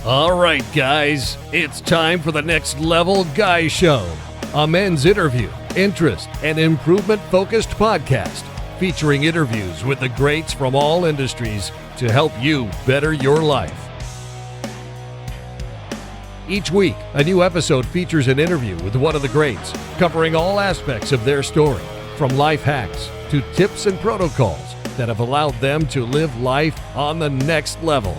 All right, guys, it's time for the Next Level Guy Show, a men's interview, interest, and improvement-focused podcast featuring interviews with the greats from all industries to help you better your life. Each week, a new episode features an interview with one of the greats, covering all aspects of their story, from life hacks to tips and protocols that have allowed them to live life on the next level.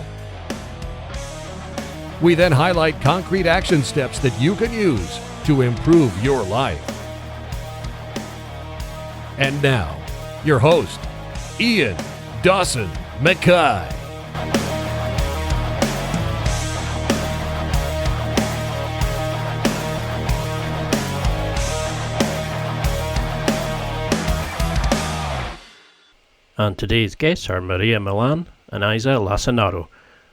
We then highlight concrete action steps that you can use to improve your life. And now, your host, Ian Dawson Mackay. And today's guests are Maria Millan and Isa Lassinaro.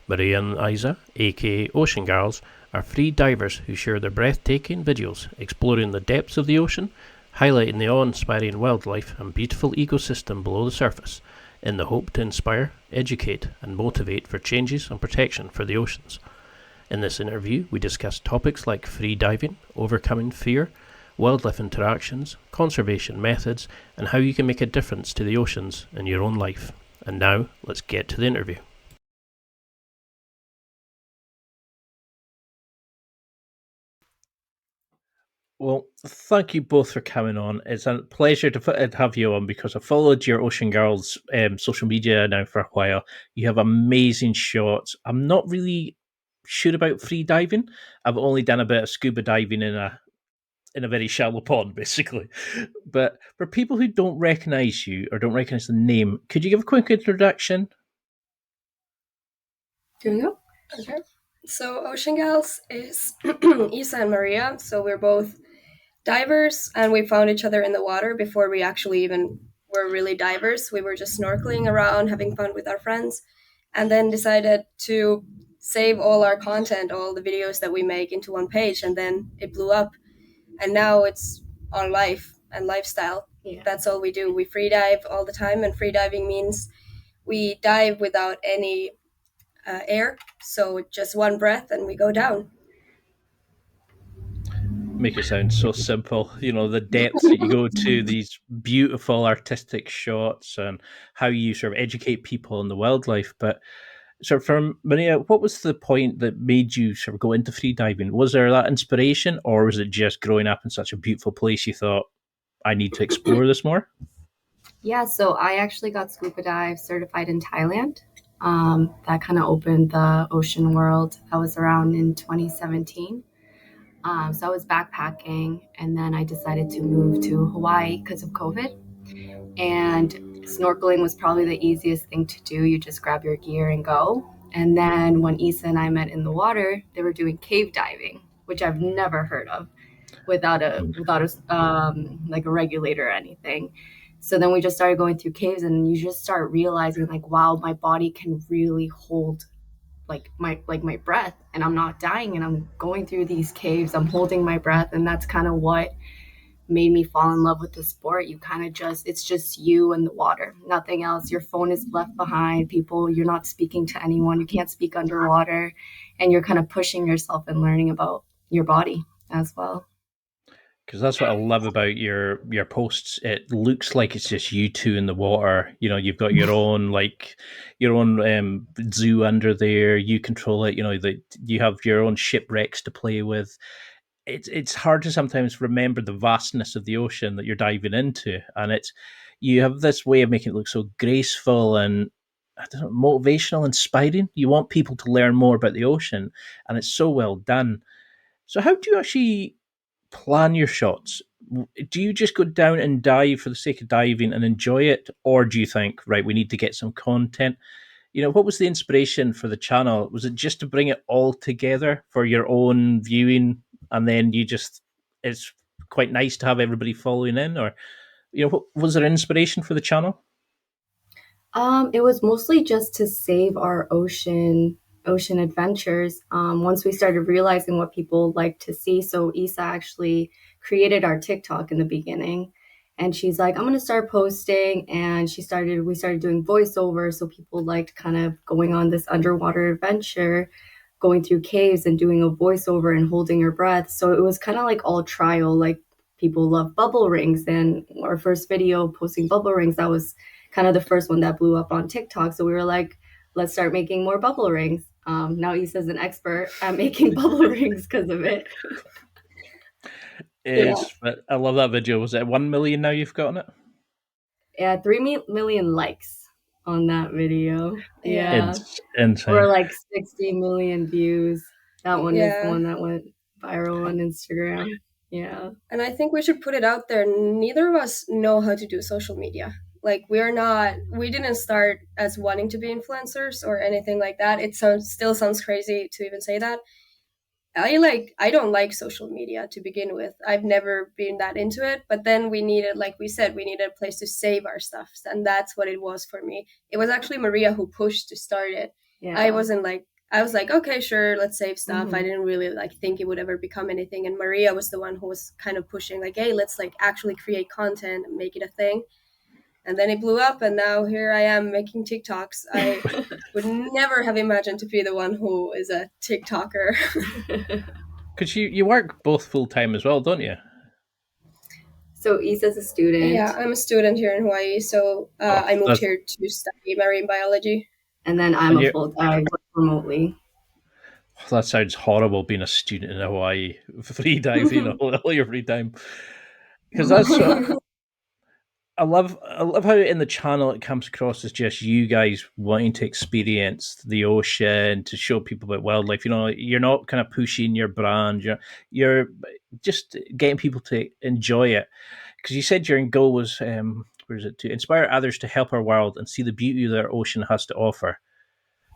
Maria and Isa, aka Oceangalz, are free divers who share their breathtaking videos exploring the depths of the ocean, highlighting the awe-inspiring wildlife and beautiful ecosystem below the surface, in the hope to inspire, educate and motivate for changes and protection for the oceans. In this interview, we discuss topics like free diving, overcoming fear, wildlife interactions, conservation methods, and how you can make a difference to the oceans in your own life. And now, let's get to the interview. Well, thank you both for coming on. It's a pleasure to have you on because I followed your Oceangalz social media now for a while. You have amazing shots. I'm not really sure about free diving. I've only done a bit of scuba diving in a very shallow pond, basically. But for people who don't recognize you or don't recognize the name, could you give a quick introduction? Do you know? Okay. So Oceangalz is Isa and Maria. So we're both divers, and we found each other in the water before we actually even were really divers. We were just snorkeling around, having fun with our friends, and then decided to save all our content, all the videos that we make into one page, and then it blew up. And now it's our life and lifestyle. Yeah. That's all we do. We free dive all the time, and free diving means we dive without any air. So just one breath and we go down. Make it sound so simple. You know, the depths that you go to, these beautiful artistic shots, and how you sort of educate people on the wildlife. But so from Maria, what was the point that made you sort of go into free diving? Was there that inspiration, or was it just growing up in such a beautiful place you thought, I need to explore this more? Yeah, so I actually got scuba dive certified in Thailand. That kind of opened the ocean world. I was around in 2017. So I was backpacking, and then I decided to move to Hawaii because of COVID. And snorkeling was probably the easiest thing to do. You just grab your gear and go. And then when Isa and I met in the water, they were doing cave diving, which I've never heard of without a like a regulator or anything. So then we just started going through caves, and you just start realizing like, wow, my body can really hold my breath, and I'm not dying, and I'm going through these caves, I'm holding my breath. And that's kind of what made me fall in love with the sport. You kind of it's just you and the water, nothing else. Your phone is left behind. You're not speaking to anyone. You can't speak underwater, and you're kind of pushing yourself and learning about your body as well. Because that's what I love about your posts. It looks like it's just you two in the water. You know, you've got your own zoo under there. You control it. You know that you have your own shipwrecks to play with. It's hard to sometimes remember the vastness of the ocean that you're diving into, and you have this way of making it look so graceful and, I don't know, motivational, inspiring. You want people to learn more about the ocean, and it's so well done. So how do you actually plan your shots? Do you just go down and dive for the sake of diving and enjoy it, or do you think, right, we need to get some content? You know, what was the inspiration for the channel? Was it just to bring it all together for your own viewing, and then it's quite nice to have everybody following in? Or, you know, what was there inspiration for the channel? It was mostly just to save our ocean adventures. Once we started realizing what people like to see. So Isa actually created our TikTok in the beginning, and she's like, I'm going to start posting. And we started doing voiceover. So people liked kind of going on this underwater adventure, going through caves and doing a voiceover and holding your breath. So it was kind of like all trial. Like people love bubble rings, and our first video posting bubble rings, that was kind of the first one that blew up on TikTok. So we were like, let's start making more bubble rings. Now Issa's an expert at making bubble rings because of it. But I love that video. Was it 1 million now you've got on it? Yeah, 3 million likes on that video. Yeah. It's insane. Or like 60 million views. That one is the one that went viral on Instagram. Yeah. And I think we should put it out there. Neither of us know how to do social media. Like we didn't start as wanting to be influencers or anything like that. It still sounds crazy to even say that. I don't like social media to begin with. I've never been that into it, but then we needed, like we said, we needed a place to save our stuff, and that's what it was for me. It was actually Maria who pushed to start it. Yeah. I was like, okay, sure, let's save stuff. I didn't really think it would ever become anything, and Maria was the one who was kind of pushing, like, hey, let's actually create content and make it a thing. And then it blew up, and now here I am making TikToks. I would never have imagined to be the one who is a TikToker. Because you work both full-time as well, don't you? So Issa's a student. Yeah, I'm a student here in Hawaii. So I moved here to study marine biology. And then I'm a full-time remotely. That sounds horrible, being a student in Hawaii, free diving all your free time. Because that's I love how in the channel it comes across as just you guys wanting to experience the ocean, to show people about wildlife. You're not kind of pushing your brand. You're just getting people to enjoy it. Because you said your goal was to inspire others to help our world and see the beauty that our ocean has to offer.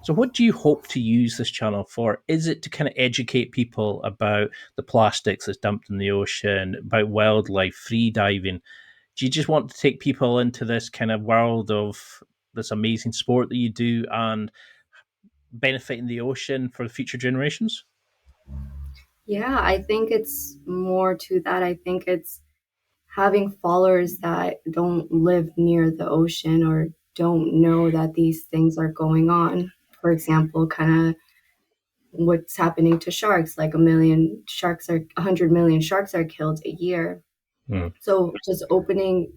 So what do you hope to use this channel for? Is it to kind of educate people about the plastics that's dumped in the ocean, about wildlife, free diving? Do you just want to take people into this kind of world of this amazing sport that you do and benefiting the ocean for the future generations? Yeah, I think it's more to that. I think it's having followers that don't live near the ocean or don't know that these things are going on. For example, kind of what's happening to sharks, like 100 million sharks are killed a year. So just opening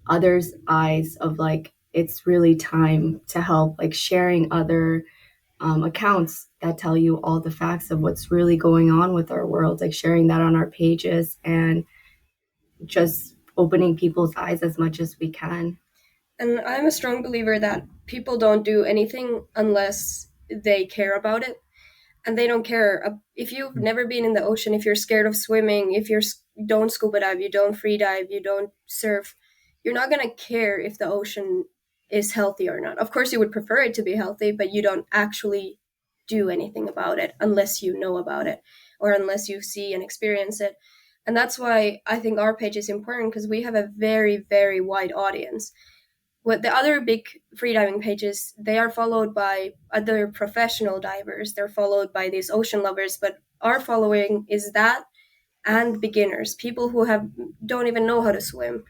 others' eyes of it's really time to help, sharing other accounts that tell you all the facts of what's really going on with our world, sharing that on our pages and just opening people's eyes as much as we can. And I'm a strong believer that people don't do anything unless they care about it. And they don't care if you've never been in the ocean, if you're scared of swimming, if you don't scuba dive, you don't free dive, you don't surf, you're not going to care if the ocean is healthy or not. Of course, you would prefer it to be healthy, but you don't actually do anything about it unless you know about it or unless you see and experience it. And that's why I think our page is important, because we have a very, very wide audience. What the other big freediving pages, they are followed by other professional divers. They're followed by these ocean lovers, but our following is that and beginners, people who don't even know how to swim,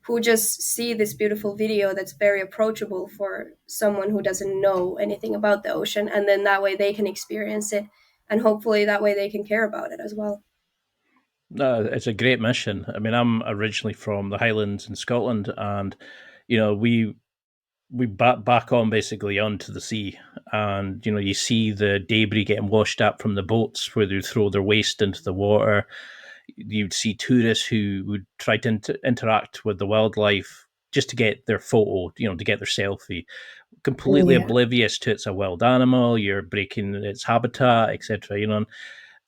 who just see this beautiful video that's very approachable for someone who doesn't know anything about the ocean, and then that way they can experience it, and hopefully that way they can care about it as well. It's a great mission. I mean, I'm originally from the Highlands in Scotland, and we back on basically onto the sea, and you see the debris getting washed up from the boats where they throw their waste into the water. You'd see tourists who would try to interact with the wildlife just to get their photo, to get their selfie, completely oblivious to it's a wild animal, you're breaking its habitat, etc. And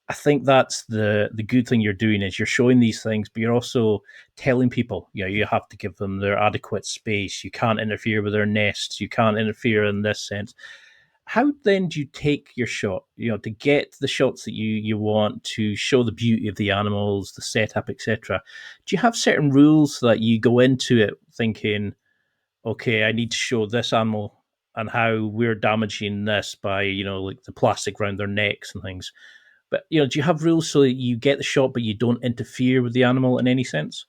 I think that's the good thing you're doing, is you're showing these things, but you're also telling people, you have to give them their adequate space. You can't interfere with their nests. You can't interfere in this sense. How then do you take your shot, to get the shots that you want, to show the beauty of the animals, the setup, etc.? Do you have certain rules that you go into it thinking, okay, I need to show this animal and how we're damaging this by, the plastic around their necks and things? But, do you have rules so that you get the shot, but you don't interfere with the animal in any sense?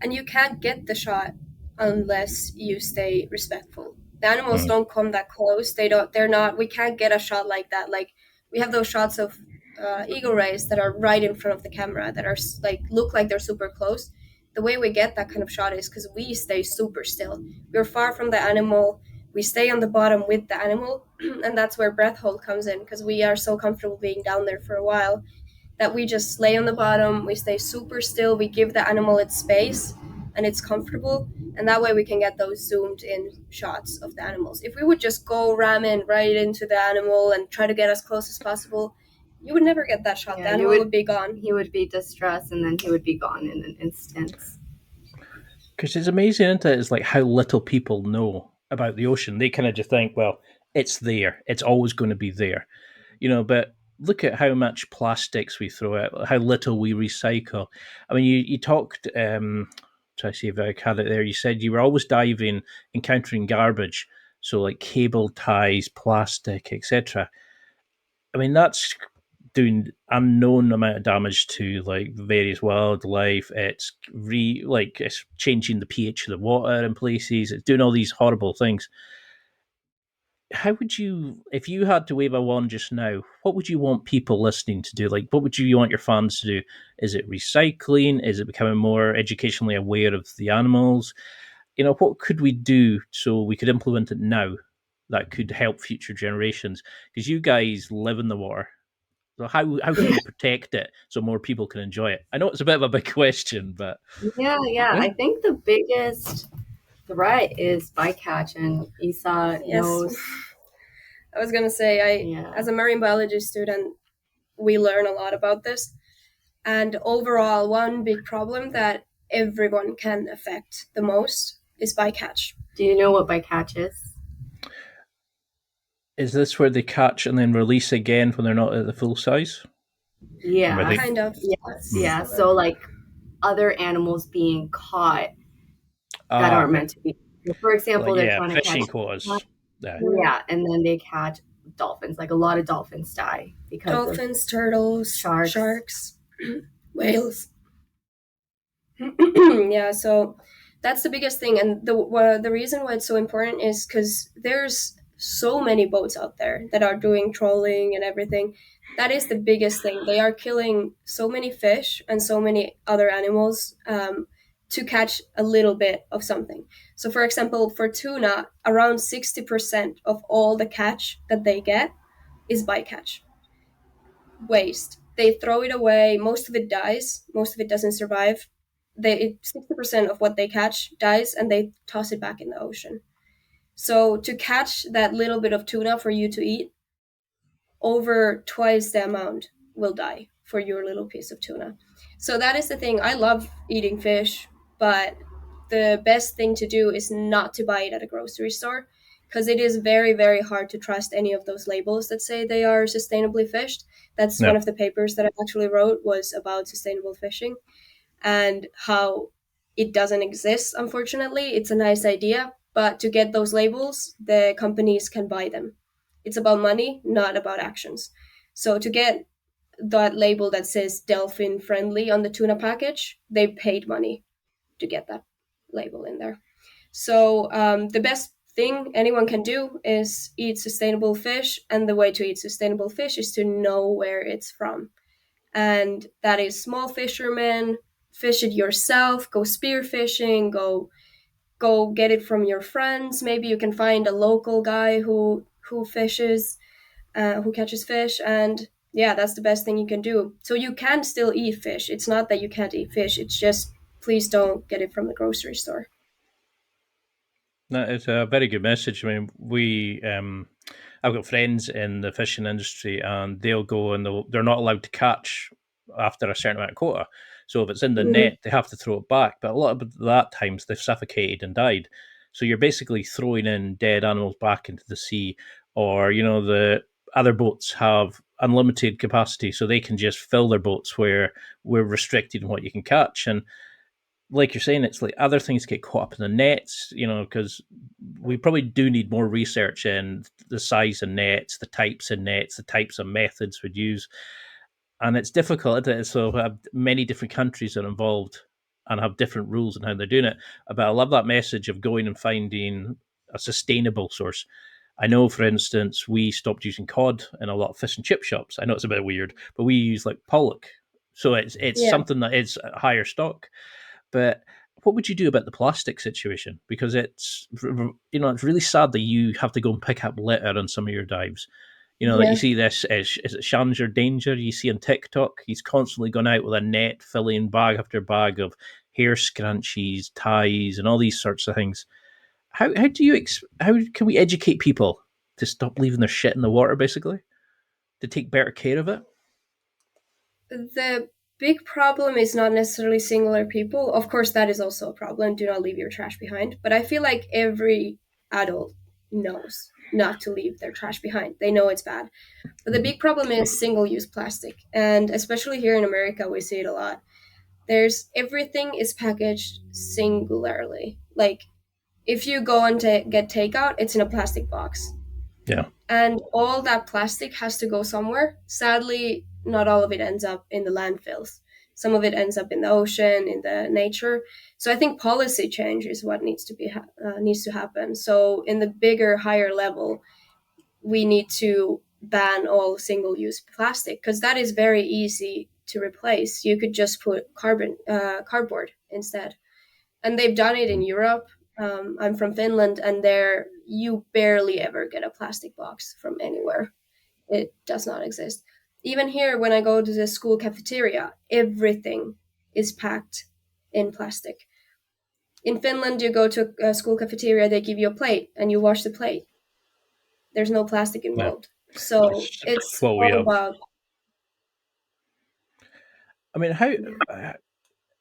And you can't get the shot unless you stay respectful. The animals don't come that close. We can't get a shot like that. Like we have those shots of eagle rays that are right in front of the camera that are like look like they're super close. The way we get that kind of shot is because we stay super still. We're far from the animal. We stay on the bottom with the animal, and that's where breath hold comes in because we are so comfortable being down there for a while that we just lay on the bottom. We stay super still. We give the animal its space, and it's comfortable, and that way we can get those zoomed in shots of the animals. If we would just go ramming right into the animal and try to get as close as possible, you would never get that shot. The animal would be gone. He would be distressed, and then he would be gone in an instant. Because it's amazing, isn't it? It's like how little people know about the ocean. They kind of just think, well, it's there. It's always going to be there. But look at how much plastics we throw out, how little we recycle. I mean, you talked, try to see if I had it there. You said you were always diving, encountering garbage. So like cable ties, plastic, etc. I mean, that's doing unknown amount of damage to like various wildlife. It's changing the pH of the water in places. It's doing all these horrible things. How would you, if you had to wave a wand just now, what would you want people listening to do? Like, what would you want your fans to do? Is it recycling? Is it becoming more educationally aware of the animals? What could we do so we could implement it now that could help future generations? Because you guys live in the water. So how can we protect it so more people can enjoy it? I know it's a bit of a big question, but yeah. I think the biggest threat is bycatch, and Isa knows. I was gonna say, as a marine biology student, we learn a lot about this, and overall, one big problem that everyone can affect the most is bycatch. Do you know what bycatch is? Is this where they catch and then release again when they're not at the full size? Yeah, kind of. Yes. Yeah. So like other animals being caught that aren't meant to be. For example, they're trying to catch fishing quotas. Yeah, and then they catch dolphins. Like a lot of dolphins die because dolphins, turtles, sharks, whales. Yeah, so that's the biggest thing, and the reason why it's so important is because there's so many boats out there that are doing trolling and everything. That is the biggest thing. They are killing so many fish and so many other animals to catch a little bit of something. So, for example, for tuna, around 60% of all the catch that they get is bycatch. Waste. They throw it away. Most of it dies. Most of it doesn't survive. 60% of what they catch dies, and they toss it back in the ocean. So to catch that little bit of tuna for you to eat, over twice the amount will die for your little piece of tuna. So that is the thing. I love eating fish, but the best thing to do is not to buy it at a grocery store, because it is very, very hard to trust any of those labels that say they are sustainably fished. That's one of the papers that I actually wrote was about sustainable fishing and how it doesn't exist, unfortunately. It's a nice idea, but to get those labels, the companies can buy them. It's about money, not about actions. So to get that label that says dolphin friendly on the tuna package, they paid money to get that label in there. So the best thing anyone can do is eat sustainable fish, and the way to eat sustainable fish is to know where it's from. And that is small fishermen, fish it yourself, go spear fishing, go get it from your friends. Maybe you can find a local guy who fishes, who catches fish, and yeah, that's the best thing you can do. So you can still eat fish. It's not that you can't eat fish. It's just please don't get it from the grocery store. No, it's a very good message. I mean, I've got friends in the fishing industry, and they'll go and they're not allowed to catch after a certain amount of quota. So if it's in the net, they have to throw it back. But a lot of that times they've suffocated and died. So you're basically throwing in dead animals back into the sea, or the other boats have unlimited capacity, so they can just fill their boats where we're restricted in what you can catch. And like you're saying, it's like other things get caught up in the nets, because we probably do need more research in the size of nets, the types of nets, the types of methods we'd use. And it's difficult, isn't it? So many different countries are involved and have different rules on how they're doing it. But I love that message of going and finding a sustainable source. I know, for instance, we stopped using cod in a lot of fish and chip shops. I know it's a bit weird, but we use like pollock, so it's Yeah. something that is a higher stock. But what would you do about the plastic situation? Because it's really sad that you have to go and pick up litter on some of your dives. That you Yeah. see this is it Challenger Danger you see on TikTok. He's constantly gone out with a net filling bag after bag of hair scrunchies, ties, and all these sorts of things. How can we educate people to stop leaving their shit in the water, basically, to take better care of it? The big problem is not necessarily singular people. Of course, that is also a problem. Do not leave your trash behind. But I feel like every adult knows not to leave their trash behind. They know it's bad. But the big problem is single use plastic. And especially here in America, we see it a lot. There's everything is packaged singularly. Like if you go and get takeout, it's in a plastic box. Yeah, And all that plastic has to go somewhere. Sadly, not all of it ends up in the landfills. Some of it ends up in the ocean, in the nature. So I think policy change is what needs to happen. So in the bigger, higher level, we need to ban all single-use plastic because that is very easy to replace. You could just put cardboard instead, and they've done it in Europe. I'm from Finland, and there you barely ever get a plastic box from anywhere. It does not exist. Even here, when I go to the school cafeteria, everything is packed in plastic. In Finland, you go to a school cafeteria, they give you a plate, and you wash the plate. There's no plastic yeah, involved. So it's it's what we all have. about, I mean, how?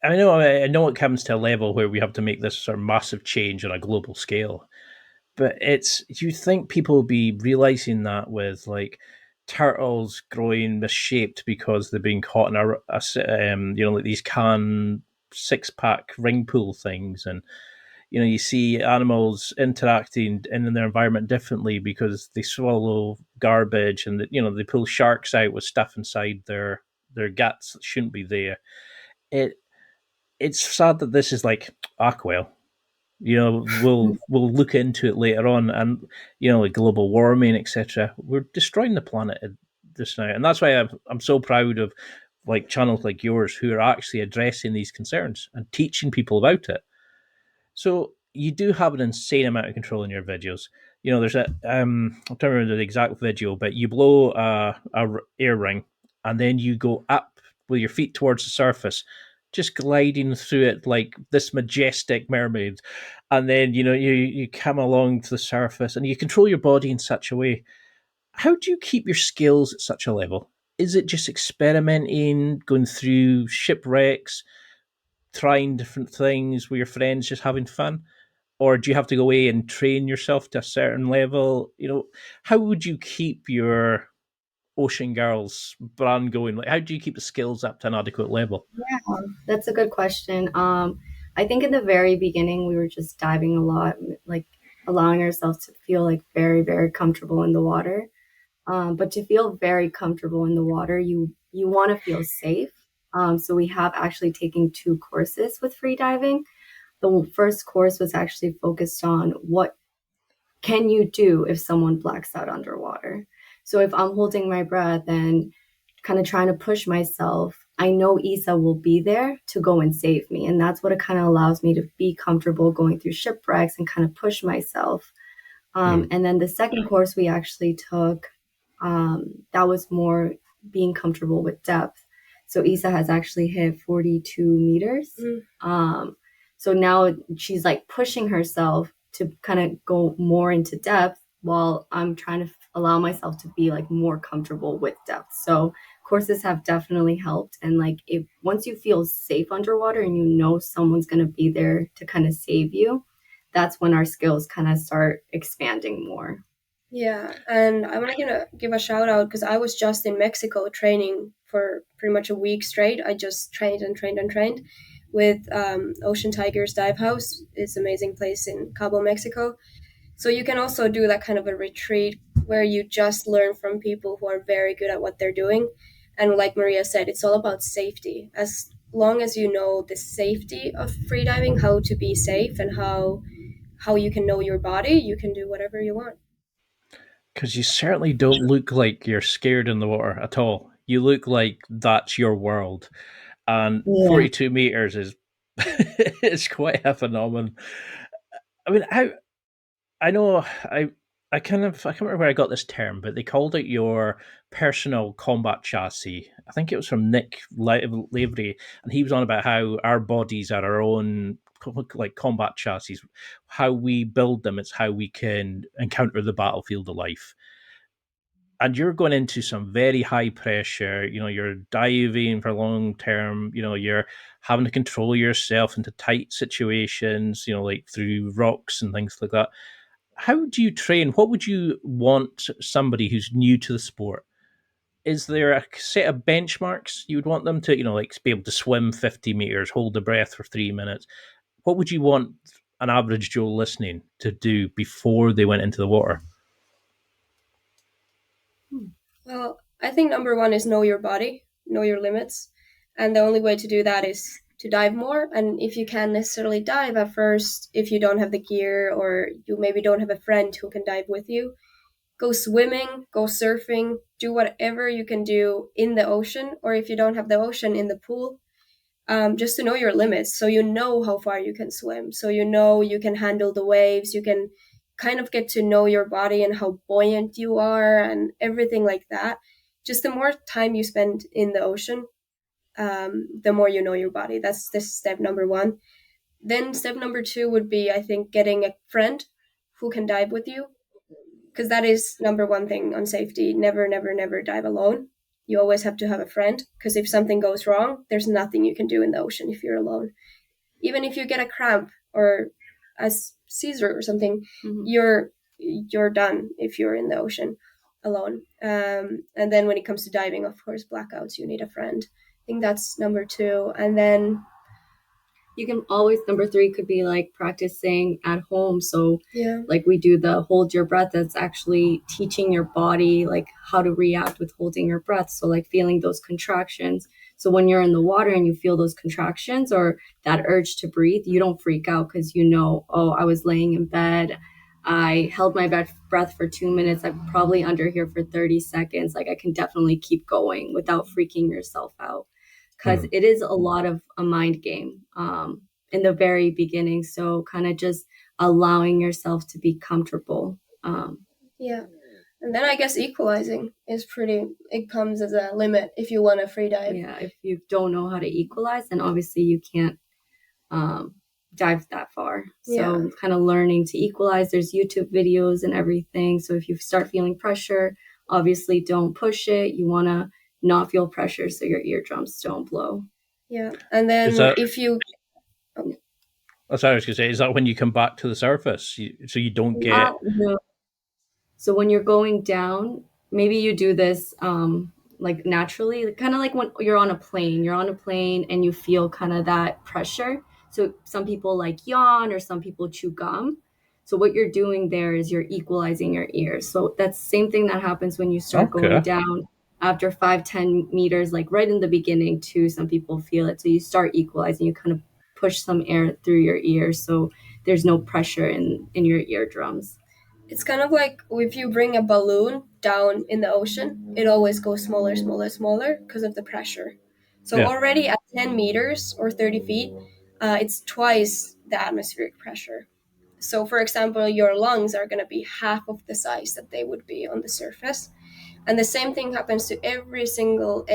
I know it comes to a level where we have to make this sort of massive change on a global scale, but it's you think people will be realizing that with like turtles growing misshaped because they're being caught in like these can 6-pack ring pool things, and you see animals interacting in their environment differently because they swallow garbage, and they pull sharks out with stuff inside their guts that shouldn't be there. It it's sad that this is like Aquel. We'll look into it later on, and like global warming, etc. We're destroying the planet just now, and that's why I'm so proud of like channels like yours who are actually addressing these concerns and teaching people about it. So you do have an insane amount of control in your videos. There's I'm trying to remember the exact video, but you blow a air ring, and then you go up with your feet towards the surface, just gliding through it like this majestic mermaid. And then you come along to the surface, and you control your body in such a way. How do you keep your skills at such a level? Is it just experimenting, going through shipwrecks, trying different things with your friends, just having fun? Or do you have to go away and train yourself to a certain level? How would you keep your Oceangalz brand going? Like, how do you keep the skills up to an adequate level? Yeah, that's a good question. I think in the very beginning, we were just diving a lot, like allowing ourselves to feel like very, very comfortable in the water. But to feel very comfortable in the water, you want to feel safe. So we have actually taken two courses with free diving. The first course was actually focused on what can you do if someone blacks out underwater. So if I'm holding my breath and kind of trying to push myself, I know Isa will be there to go and save me. And that's what it kind of allows me to be comfortable going through shipwrecks and kind of push myself. And then the second course we actually took, that was more being comfortable with depth. So Isa has actually hit 42 meters. So now she's like pushing herself to kind of go more into depth while I'm trying to allow myself to be like more comfortable with depth. So courses have definitely helped. And like if once you feel safe underwater and you know someone's going to be there to kind of save you, that's when our skills kind of start expanding more. yeah. And I want to give a shout out because I was just in Mexico training for pretty much a week straight. I just trained and trained and trained with Ocean Tigers Dive House. It's an amazing place in Cabo, Mexico. So you can also do that kind of a retreat where you just learn from people who are very good at what they're doing. And like Maria said, it's all about safety. As long as you know the safety of freediving, how to be safe and how you can know your body, you can do whatever you want. Because you certainly don't look like you're scared in the water at all. You look like that's your world. And Yeah. 42 meters is it's quite a phenomenon. I mean, I know I can't remember where I got this term, but they called it your personal combat chassis. I think it was from Nick Lavery, and he was on about how our bodies are our own like combat chassis. How we build them, it's how we can encounter the battlefield of life. And you're going into some very high pressure, you're diving for long term, you're having to control yourself into tight situations, like through rocks and things like that. How do you train? What would you want somebody who's new to the sport? Is there a set of benchmarks you would want them to, like be able to swim 50 meters, hold the breath for 3 minutes? What would you want an average Joe listening to do before they went into the water? Well, I think number one is know your body, know your limits. And the only way to do that is to dive more. And if you can't necessarily dive at first, if you don't have the gear or you maybe don't have a friend who can dive with you, go swimming, go surfing, do whatever you can do in the ocean. Or if you don't have the ocean, in the pool, just to know your limits. So you know how far you can swim. So you know you can handle the waves. You can kind of get to know your body and how buoyant you are and everything like that. Just the more time you spend in the ocean, the more you know your body. That's this step number one. Then step number two would be, I think, getting a friend who can dive with you, because that is number one thing on safety. Never, never, never dive alone. You always have to have a friend, because if something goes wrong, there's nothing you can do in the ocean if you're alone. Even if you get a cramp or a seizure or something, you're done if you're in the ocean alone. And then when it comes to diving, of course, blackouts, you need a friend. I think that's number two. And then You can always, number three could be like practicing at home. So yeah, like we do the hold your breath, that's actually teaching your body like how to react with holding your breath. So like feeling those contractions. So when you're in the water and you feel those contractions or that urge to breathe, you don't freak out because you know, oh, I was laying in bed, I held my breath for 2 minutes, I'm probably under here for 30 seconds, like I can definitely keep going without freaking yourself out, because it is a lot of a mind game in the very beginning. So kind of just allowing yourself to be comfortable. yeah. And then I guess equalizing is it comes as a limit if you want a free dive. Yeah, if you don't know how to equalize, then obviously you can't dive that far. So Yeah. kind of learning to equalize. There's YouTube videos and everything. So if you start feeling pressure, obviously don't push it. You want to not feel pressure so your eardrums don't blow. Yeah. And then Is that if you That's what I was going to say. Is that when you come back to the surface, so you don't get? No. So when you're going down, maybe you do this like naturally, kind of like when you're on a plane and you feel kind of that pressure. So some people like yawn or some people chew gum. So what you're doing there is you're equalizing your ears. So that's the same thing that happens when you start going Okay. down after 5-10 meters, like right in the beginning too. Some people feel it. So you start equalizing, you kind of push some air through your ears. So there's no pressure in your eardrums. it's kind of like if you bring a balloon down in the ocean, it always goes smaller, smaller, smaller because of the pressure. So Yeah. already at 10 meters or 30 feet, it's twice the atmospheric pressure. So, for example, your lungs are going to be half of the size that they would be on the surface. And the same thing happens to every single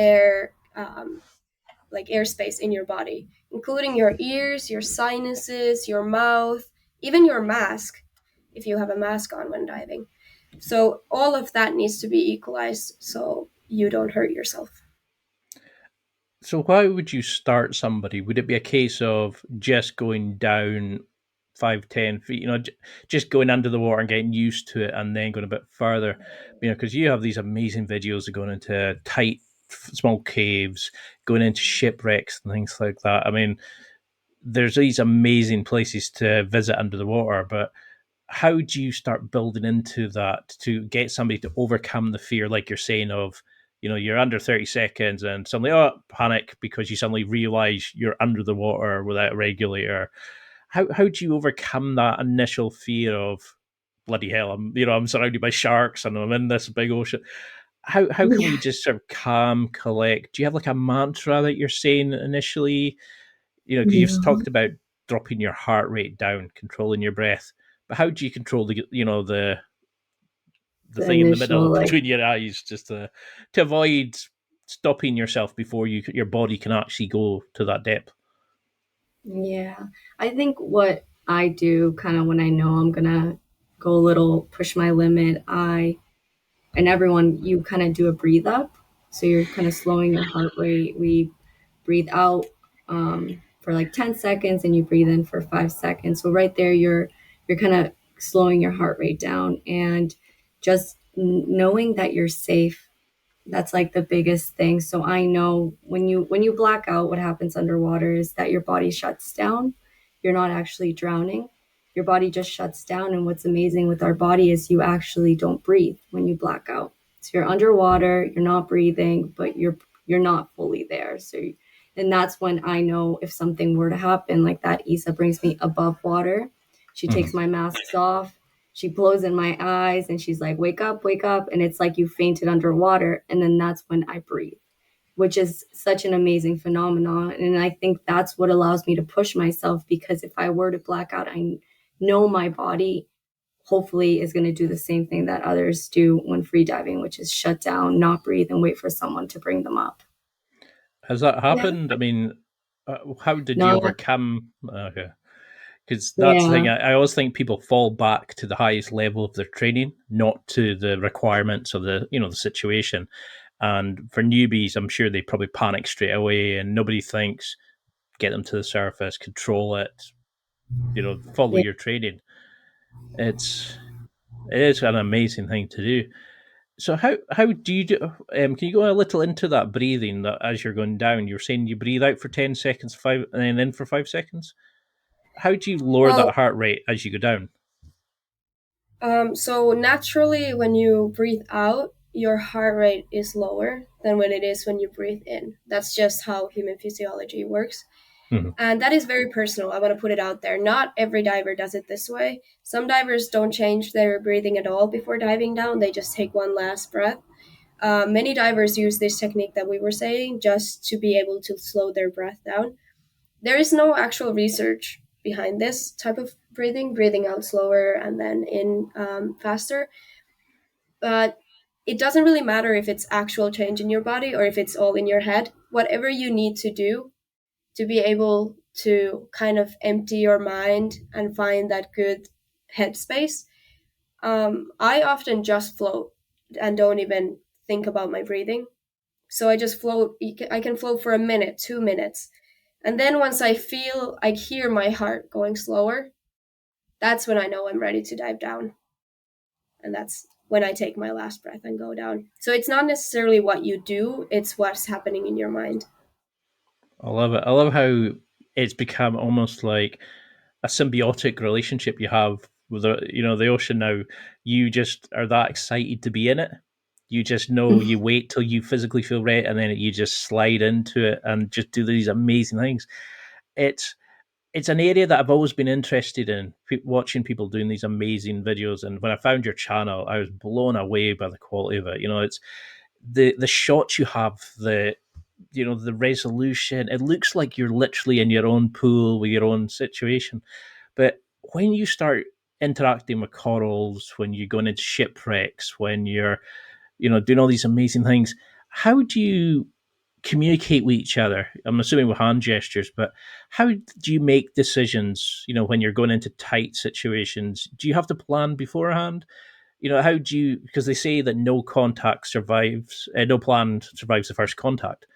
like airspace in your body, including your ears, your sinuses, your mouth, even your mask, if you have a mask on when diving. So all of that needs to be equalized so you don't hurt yourself. So why would you start somebody? Would it be a case of just going down 5, 10 feet? Just going under the water and getting used to it, and then going a bit further. Because you have these amazing videos of going into tight, small caves, going into shipwrecks and things like that. I mean, there's these amazing places to visit under the water, but how do you start building into that to get somebody to overcome the fear, like you're saying, of you're under 30 seconds and suddenly panic because you suddenly realize you're under the water without a regulator? How do you overcome that initial fear of bloody hell, I'm surrounded by sharks and I'm in this big ocean. How can Yeah. we just sort of calm, collect? Do you have like a mantra that you're saying initially? Because you've Yeah. talked about dropping your heart rate down, controlling your breath, but how do you control the The thing in the middle initial, like, between your eyes, just to avoid stopping yourself before your body can actually go to that depth? yeah. I think what I do kind of when I know I'm gonna go a little push my limit, and everyone, you kind of do a breathe up. So you're kind of slowing your heart rate. We breathe out for like 10 seconds and you breathe in for 5 seconds. So right there, you're kind of slowing your heart rate down and just knowing that you're safe. That's like the biggest thing. So I know when you black out, what happens underwater is that your body shuts down. You're not actually drowning. Your body just shuts down. And what's amazing with our body is you actually don't breathe when you black out. So you're underwater, you're not breathing, but you're not fully there. And that's when I know if something were to happen like that. Isa brings me above water. She takes Mhm. my masks off, she blows in my eyes and she's like, wake up. And it's like you fainted underwater. And then that's when I breathe, which is such an amazing phenomenon. And I think that's what allows me to push myself because if I were to black out, I know my body hopefully is going to do the same thing that others do when free diving, which is shut down, not breathe, and wait for someone to bring them up. Has that Yeah. happened? I mean, how did you No, overcome? Okay, because that's the yeah, thing. I always think people fall back to the highest level of their training, not to the requirements of the situation. And for newbies, I'm sure they probably panic straight away, and nobody thinks get them to the surface, control it, follow yeah. your training. It's it is an amazing thing to do. So how do you do? Can you go a little into that breathing that as you're going down? You're saying you breathe out for 10 seconds, five, and then in for 5 seconds. How do you lower that Well, heart rate as you go down? so naturally, when you breathe out, your heart rate is lower than when it is when you breathe in. That's just how human physiology works. Mhm. And that is very personal. I want to put it out there. Not every diver does it this way. Some divers don't change their breathing at all before diving down, they just take one last breath. Many divers use this technique that we were saying just to be able to slow their breath down. There is no actual research behind this type of breathing out slower and then in faster. But it doesn't really matter if it's actual change in your body or if it's all in your head. Whatever you need to do to be able to kind of empty your mind and find that good headspace. I often just float and don't even think about my breathing. So I just float. I can float for a minute, 2 minutes. And then once I hear my heart going slower, that's when I know I'm ready to dive down. And that's when I take my last breath and go down. So it's not necessarily what you do, it's what's happening in your mind. I love it. I love how it's become almost like a symbiotic relationship you have with the ocean now. You just are that excited to be in it. You just know you wait till you physically feel ready, and then you just slide into it and just do these amazing things. It's it's an area that I've always been interested in, watching people doing these amazing videos. And when I found your channel, I was blown away by the quality of it. It's the shots you have, the resolution. It looks like you're literally in your own pool with your own situation. But when you start interacting with corals, when you're going into shipwrecks, when you're doing all these amazing things, how do you communicate with each other? I'm assuming with hand gestures, but how do you make decisions? When you're going into tight situations, do you have to plan beforehand? How do you? Because they say that no contact survives, no plan survives the first contact.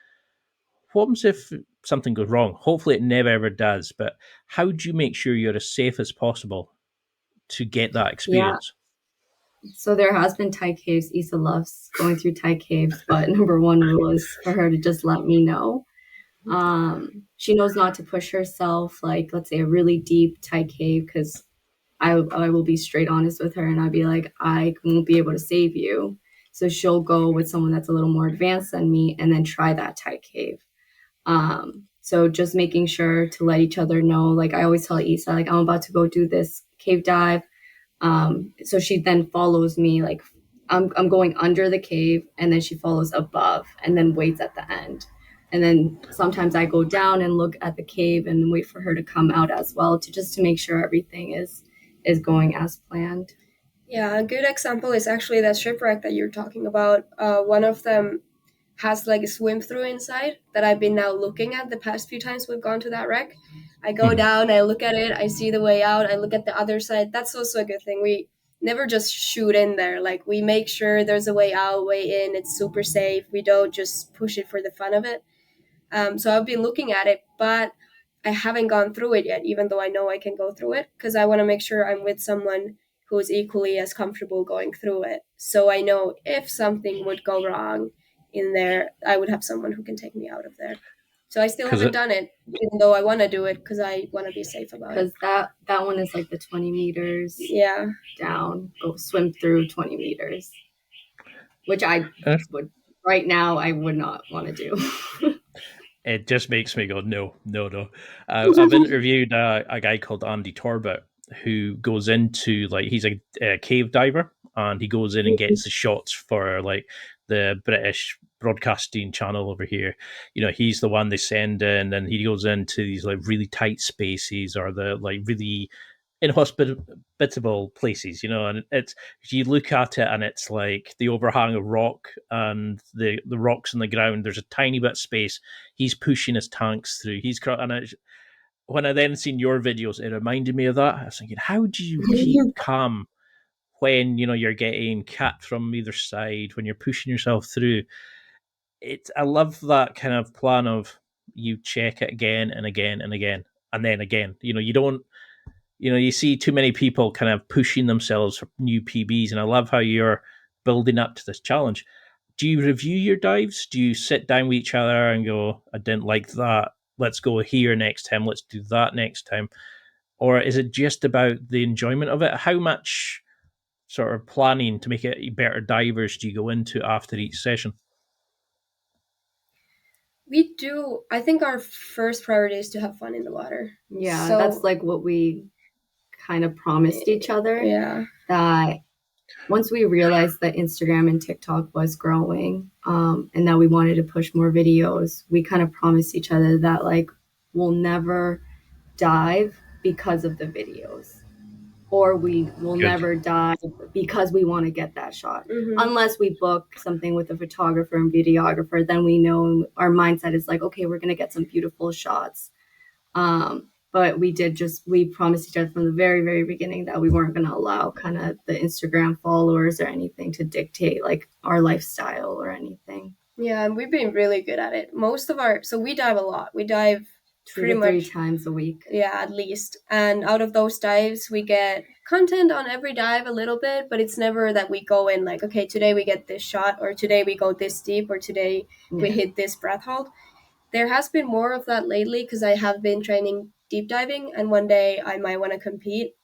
What happens if something goes wrong? Hopefully, it never ever does. But how do you make sure you're as safe as possible to get that Yeah. experience? So there has been Thai caves. Issa loves going through Thai caves, but number one rule is for her to just let me know. She knows not to push herself, like let's say a really deep Thai cave, because I will be straight honest with her and I'd be like, I won't be able to save you. So she'll go with someone that's a little more advanced than me and then try that Thai cave. So just making sure to let each other know, like I always tell Issa, like I'm about to go do this cave dive. So she then follows me, like I'm going under the cave, and then she follows above and then waits at the end. And then sometimes I go down and look at the cave and wait for her to come out as well, to make sure everything is going as planned. Yeah, a good example is actually that shipwreck that you're talking about. One of them has like a swim through inside that I've been now looking at the past few times we've gone to that wreck. I go down, I look at it, I see the way out, I look at the other side. That's also a good thing. We never just shoot in there. Like, we make sure there's a way out, way in. It's super safe. We don't just push it for the fun of it. So I've been looking at it, but I haven't gone through it yet, even though I know I can go through it, because I want to make sure I'm with someone who is equally as comfortable going through it. So I know if something would go wrong in there, I would have someone who can take me out of there. So I still haven't done it, even though I want to do it, because I want to be safe about it. Because that one is like the 20 meters down, go swim through 20 meters, which I would, right now, I would not want to do. It just makes me go, no. I've interviewed a guy called Andy Torbett, who goes into, like, he's a cave diver, and he goes in and gets the shots for like the British broadcasting channel over here. You know, he's the one they send in, and he goes into these like really tight spaces, or the like really inhospitable places, you know, and it's, you look at it and it's like the overhang of rock and the rocks on the ground. There's a tiny bit of space. He's pushing his tanks through. When I then seen your videos, it reminded me of that. I was thinking, how do you keep calm when, you know, you're getting cat from either side, when you're pushing yourself through? I love that kind of plan of, you check it again and again and again and then again. You know, you see too many people kind of pushing themselves for new PBs, and I love how you're building up to this challenge. Do you review your dives? Do you sit down with each other and go, I didn't like that, let's go here next time, let's do that next time? Or is it just about the enjoyment of it? How much sort of planning to make it better divers do you go into after each session? We do. I think our first priority is to have fun in the water. Yeah, so that's like what we kind of promised each other. Yeah. That once we realized that Instagram and TikTok was growing, and that we wanted to push more videos, we kind of promised each other that, like, we'll never dive because of the videos, or we will never dive because we want to get that shot. Mm-hmm. Unless we book something with a photographer and videographer, then we know our mindset is like, okay, we're going to get some beautiful shots. But we promised each other from the very, very beginning that we weren't going to allow kind of the Instagram followers or anything to dictate like our lifestyle or anything. Yeah, and we've been really good at it. So we dive a lot. We dive pretty much 3 times a week. Yeah, at least. And out of those dives, we get content on every dive a little bit, but it's never that we go in like, okay, today we get this shot, or today we go this deep, or today we hit this breath hold. There has been more of that lately because I have been training deep diving, and one day I might want to compete.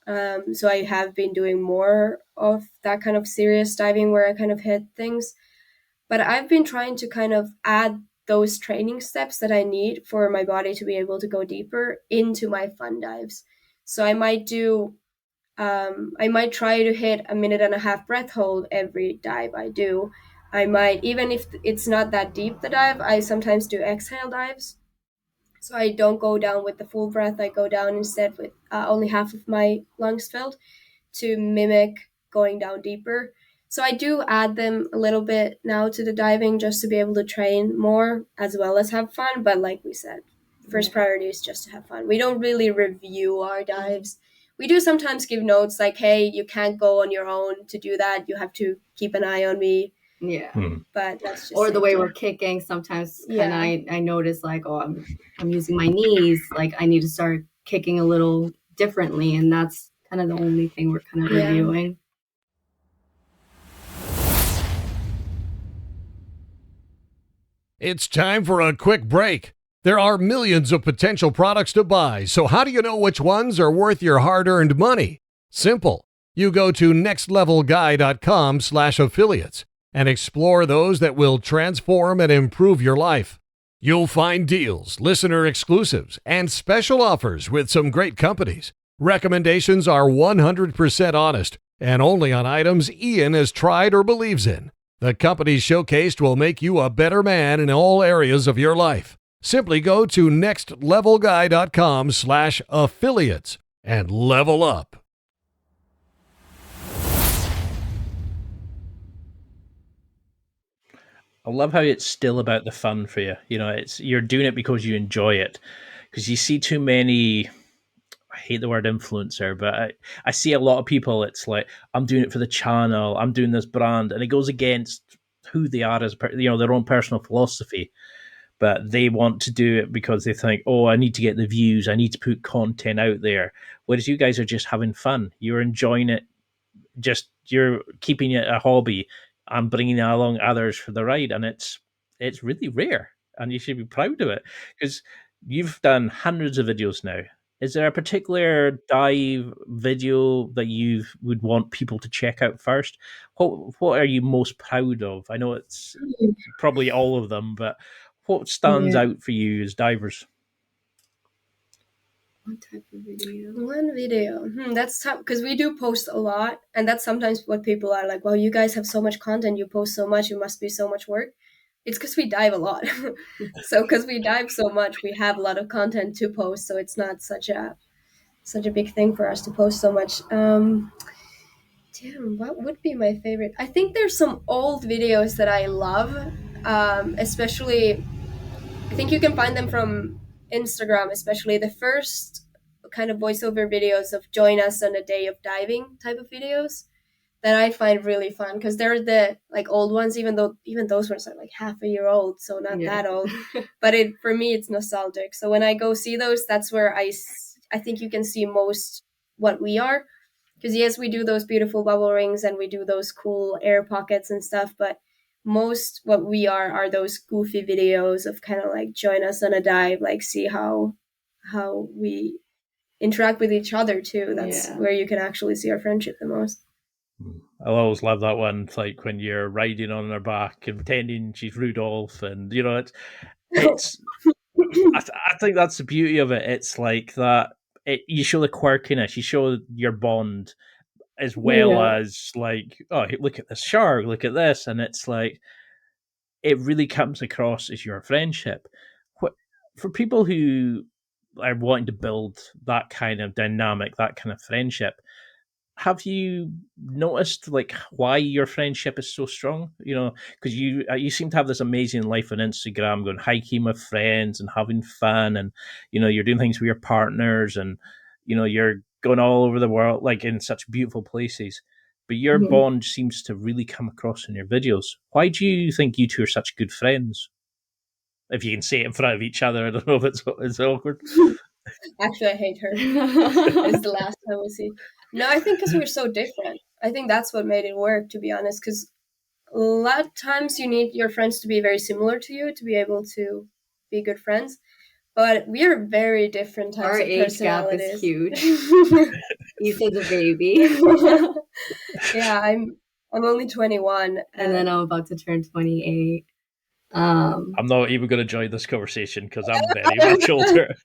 So I have been doing more of that kind of serious diving where I kind of hit things. But I've been trying to kind of add those training steps that I need for my body to be able to go deeper into my fun dives. So I might try to hit a 1.5-minute breath hold every dive I do. I might, even if it's not that deep, the dive, I sometimes do exhale dives. So I don't go down with the full breath. I go down instead with only half of my lungs filled to mimic going down deeper. So I do add them a little bit now to the diving just to be able to train more as well as have fun. But like we said, first priority is just to have fun. We don't really review our dives. We do sometimes give notes like, hey, you can't go on your own to do that. You have to keep an eye on me. Yeah. But that's just or the way we're kicking. Sometimes I notice like, oh, I'm using my knees. Like I need to start kicking a little differently. And that's kind of the only thing we're kind of reviewing. It's time for a quick break. There are millions of potential products to buy, so how do you know which ones are worth your hard-earned money? Simple. You go to nextlevelguy.com/affiliates and explore those that will transform and improve your life. You'll find deals, listener exclusives, and special offers with some great companies. Recommendations are 100% honest and only on items Ian has tried or believes in. The companies showcased will make you a better man in all areas of your life. Simply go to nextlevelguy.com/affiliates and level up. I love how it's still about the fun for you. It's you're doing it because you enjoy it. Because you see too many. I hate the word influencer, but I see a lot of people. It's like I'm doing it for the channel. I'm doing this brand, and it goes against who they are as their own personal philosophy. But they want to do it because they think, oh, I need to get the views. I need to put content out there. Whereas you guys are just having fun. You're enjoying it, just you're keeping it a hobby and bringing along others for the ride, and it's really rare, and you should be proud of it because you've done hundreds of videos now. Is there a particular dive video that you would want people to check out first? What are you most proud of? I know it's probably all of them, but what stands Yeah. out for you as divers? What type of video? One video. That's tough because we do post a lot, and that's sometimes what people are like, well, you guys have so much content, you post so much, it must be so much work. It's because we dive a lot. So because we dive so much, we have a lot of content to post, so it's not such a big thing for us to post so much. Damn, what would be my favorite? I think there's some old videos that I love, especially I think you can find them from Instagram, especially the first kind of voiceover videos of join us on a day of diving type of videos that I find really fun because they're the like old ones, even those ones are like half a year old, so not that old. But for me, it's nostalgic. So when I go see those, that's where I think you can see most what we are. Because yes, we do those beautiful bubble rings and we do those cool air pockets and stuff, but most what we are those goofy videos of kind of like join us on a dive, like see how we interact with each other too. That's where you can actually see our friendship the most. I always love that one. It's like when you're riding on her back and pretending she's Rudolph, and it's. I think that's the beauty of it. It's like that. You show the quirkiness, you show your bond, as well as like, oh, look at this shark, look at this, and it's like it really comes across as your friendship. For people who are wanting to build that kind of dynamic, that kind of friendship, have you noticed like why your friendship is so strong? Because you seem to have this amazing life on Instagram, going hiking with friends and having fun, and you're doing things with your partners, and you're going all over the world, like in such beautiful places. But your bond seems to really come across in your videos. Why do you think you two are such good friends? If you can say it in front of each other, I don't know if it's awkward. Actually, I hate her. It's the last time we see. No, I think because we're so different. I think that's what made it work, to be honest. Because a lot of times you need your friends to be very similar to you to be able to be good friends. But we are very different types Our of age gap personalities. is huge. Issa's a baby. Yeah, I'm only 21. And then I'm about to turn 28. I'm not even going to join this conversation because I'm very much older.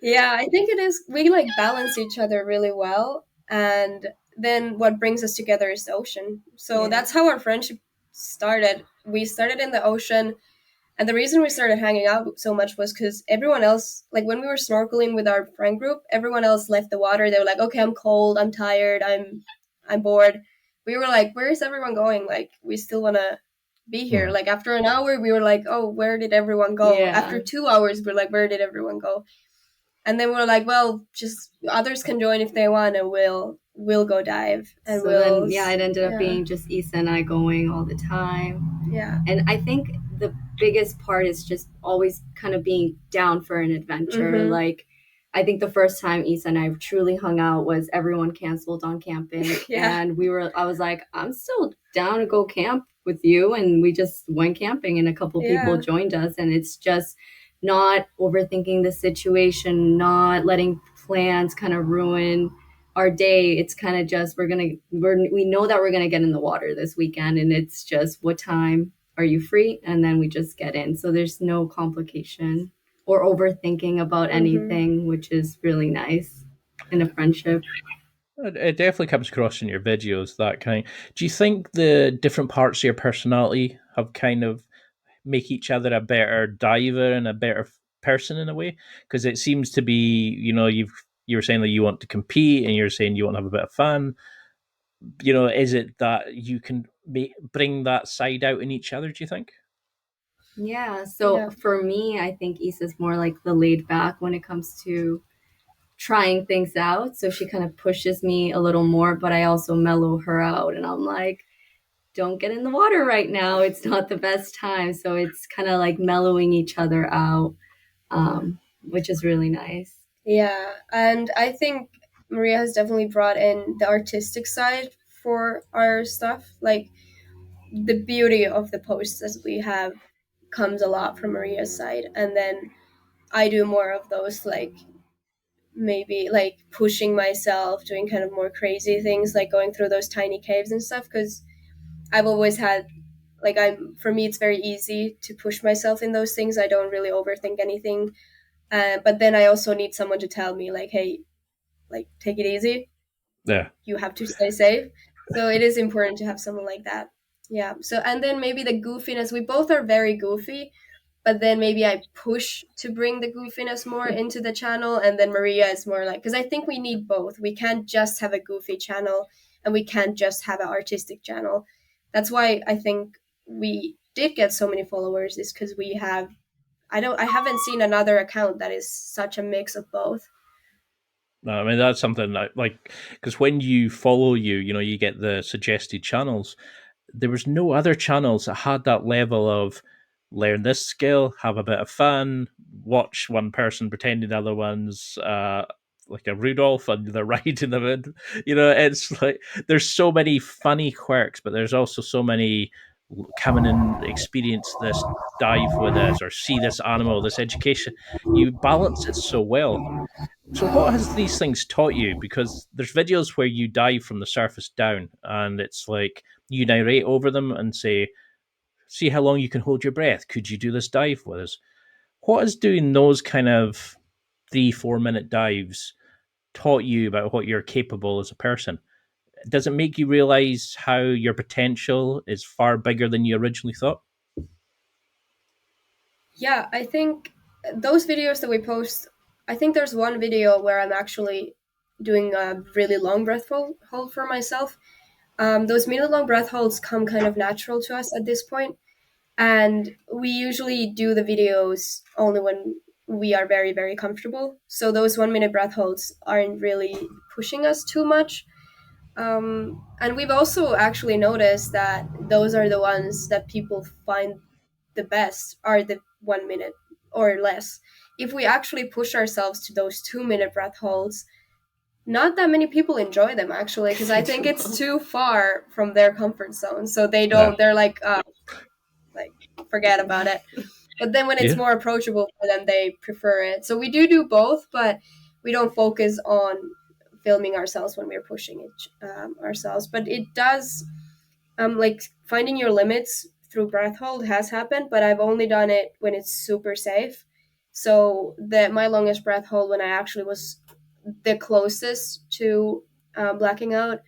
Yeah, I think it is. We like balance each other really well, and then what brings us together is the ocean. So that's how our friendship started. We started in the ocean, and the reason we started hanging out so much was because everyone else, like when we were snorkeling with our friend group, everyone else left the water. They were like, "Okay, I'm cold. I'm tired. I'm bored." We were like, "Where is everyone going? Like, we still want to be here." Like after an hour, we were like, "Oh, where did everyone go?" After 2 hours, we're like, "Where did everyone go?" And then we're like, well, just others can join if they want, and we'll go dive. And then, it ended up being just Issa and I going all the time. Yeah. And I think the biggest part is just always kind of being down for an adventure. Like, I think the first time Issa and I truly hung out was everyone canceled on camping. And I was like, I'm still down to go camp with you. And we just went camping and a couple people joined us. And it's just not overthinking the situation, not letting plans kind of ruin our day. It's kind of just we know that we're gonna get in the water this weekend, and it's just what time are you free, and then we just get in. So there's no complication. or overthinking about Mm-hmm. anything, which is really nice in a friendship. It definitely comes across in your videos, that kind. Do you think the different parts of your personality have kind of make each other a better diver and a better person in a way? Because it seems to be, you were saying that you want to compete, and you're saying you want to have a bit of fun. Is it that you can bring that side out in each other? Do you think? Yeah. So Yeah. for me, I think Issa's more like the laid back when it comes to trying things out. So she kind of pushes me a little more, but I also mellow her out. And I'm like, don't get in the water right now. It's not the best time. So it's kind of like mellowing each other out, which is really nice. Yeah, and I think Maria has definitely brought in the artistic side for our stuff. Like the beauty of the posts that we have comes a lot from Maria's side, and then I do more of those, like maybe like pushing myself, doing kind of more crazy things, like going through those tiny caves and stuff. Because I've always had, like, I'm for me it's very easy to push myself in those things. I don't really overthink anything, but then I also need someone to tell me like, hey, like take it easy, Yeah. you have to stay safe. So it is important to have someone like that. Yeah. So and then maybe the goofiness, we both are very goofy, but then maybe I push to bring the goofiness more into the channel, and then Maria is more like, because I think we need both. We can't just have a goofy channel, and we can't just have an artistic channel. That's why I think we did get so many followers, is because we have, I haven't seen another account that is such a mix of both. No, I mean that's something that like because when you follow you get the suggested channels. There was no other channels that had that level of learn this skill, have a bit of fun, watch one person pretending the other one's like a Rudolph and they're riding them in. It's like there's so many funny quirks, but there's also so many come in and experience this dive with us or see this animal, this education. You balance it so well. So, what has these things taught you? Because there's videos where you dive from the surface down, and it's like you narrate over them and say, "See how long you can hold your breath. Could you do this dive with us?" What has doing those kind of 3 4 minute dives taught you about what you're capable as a person? Does it make you realize how your potential is far bigger than you originally thought? Yeah, I think those videos that we post, I think there's one video where I'm actually doing a really long hold for myself. Those minute long breath holds come kind of natural to us at this point, and we usually do the videos only when we are very, very comfortable. So those 1 minute breath holds aren't really pushing us too much. And we've also actually noticed that those are the ones that people find the best, are the 1 minute or less. If we actually push ourselves to those 2 minute breath holds, not that many people enjoy them actually, because I think it's too far from their comfort zone. So they Yeah. don't, they're like forget about it. But then when it's Yeah. more approachable for them, they prefer it. So we do both, but we don't focus on filming ourselves when we're pushing it ourselves. But it does, like finding your limits through breath hold has happened, but I've only done it when it's super safe. So that my longest breath hold when I actually was the closest to blacking out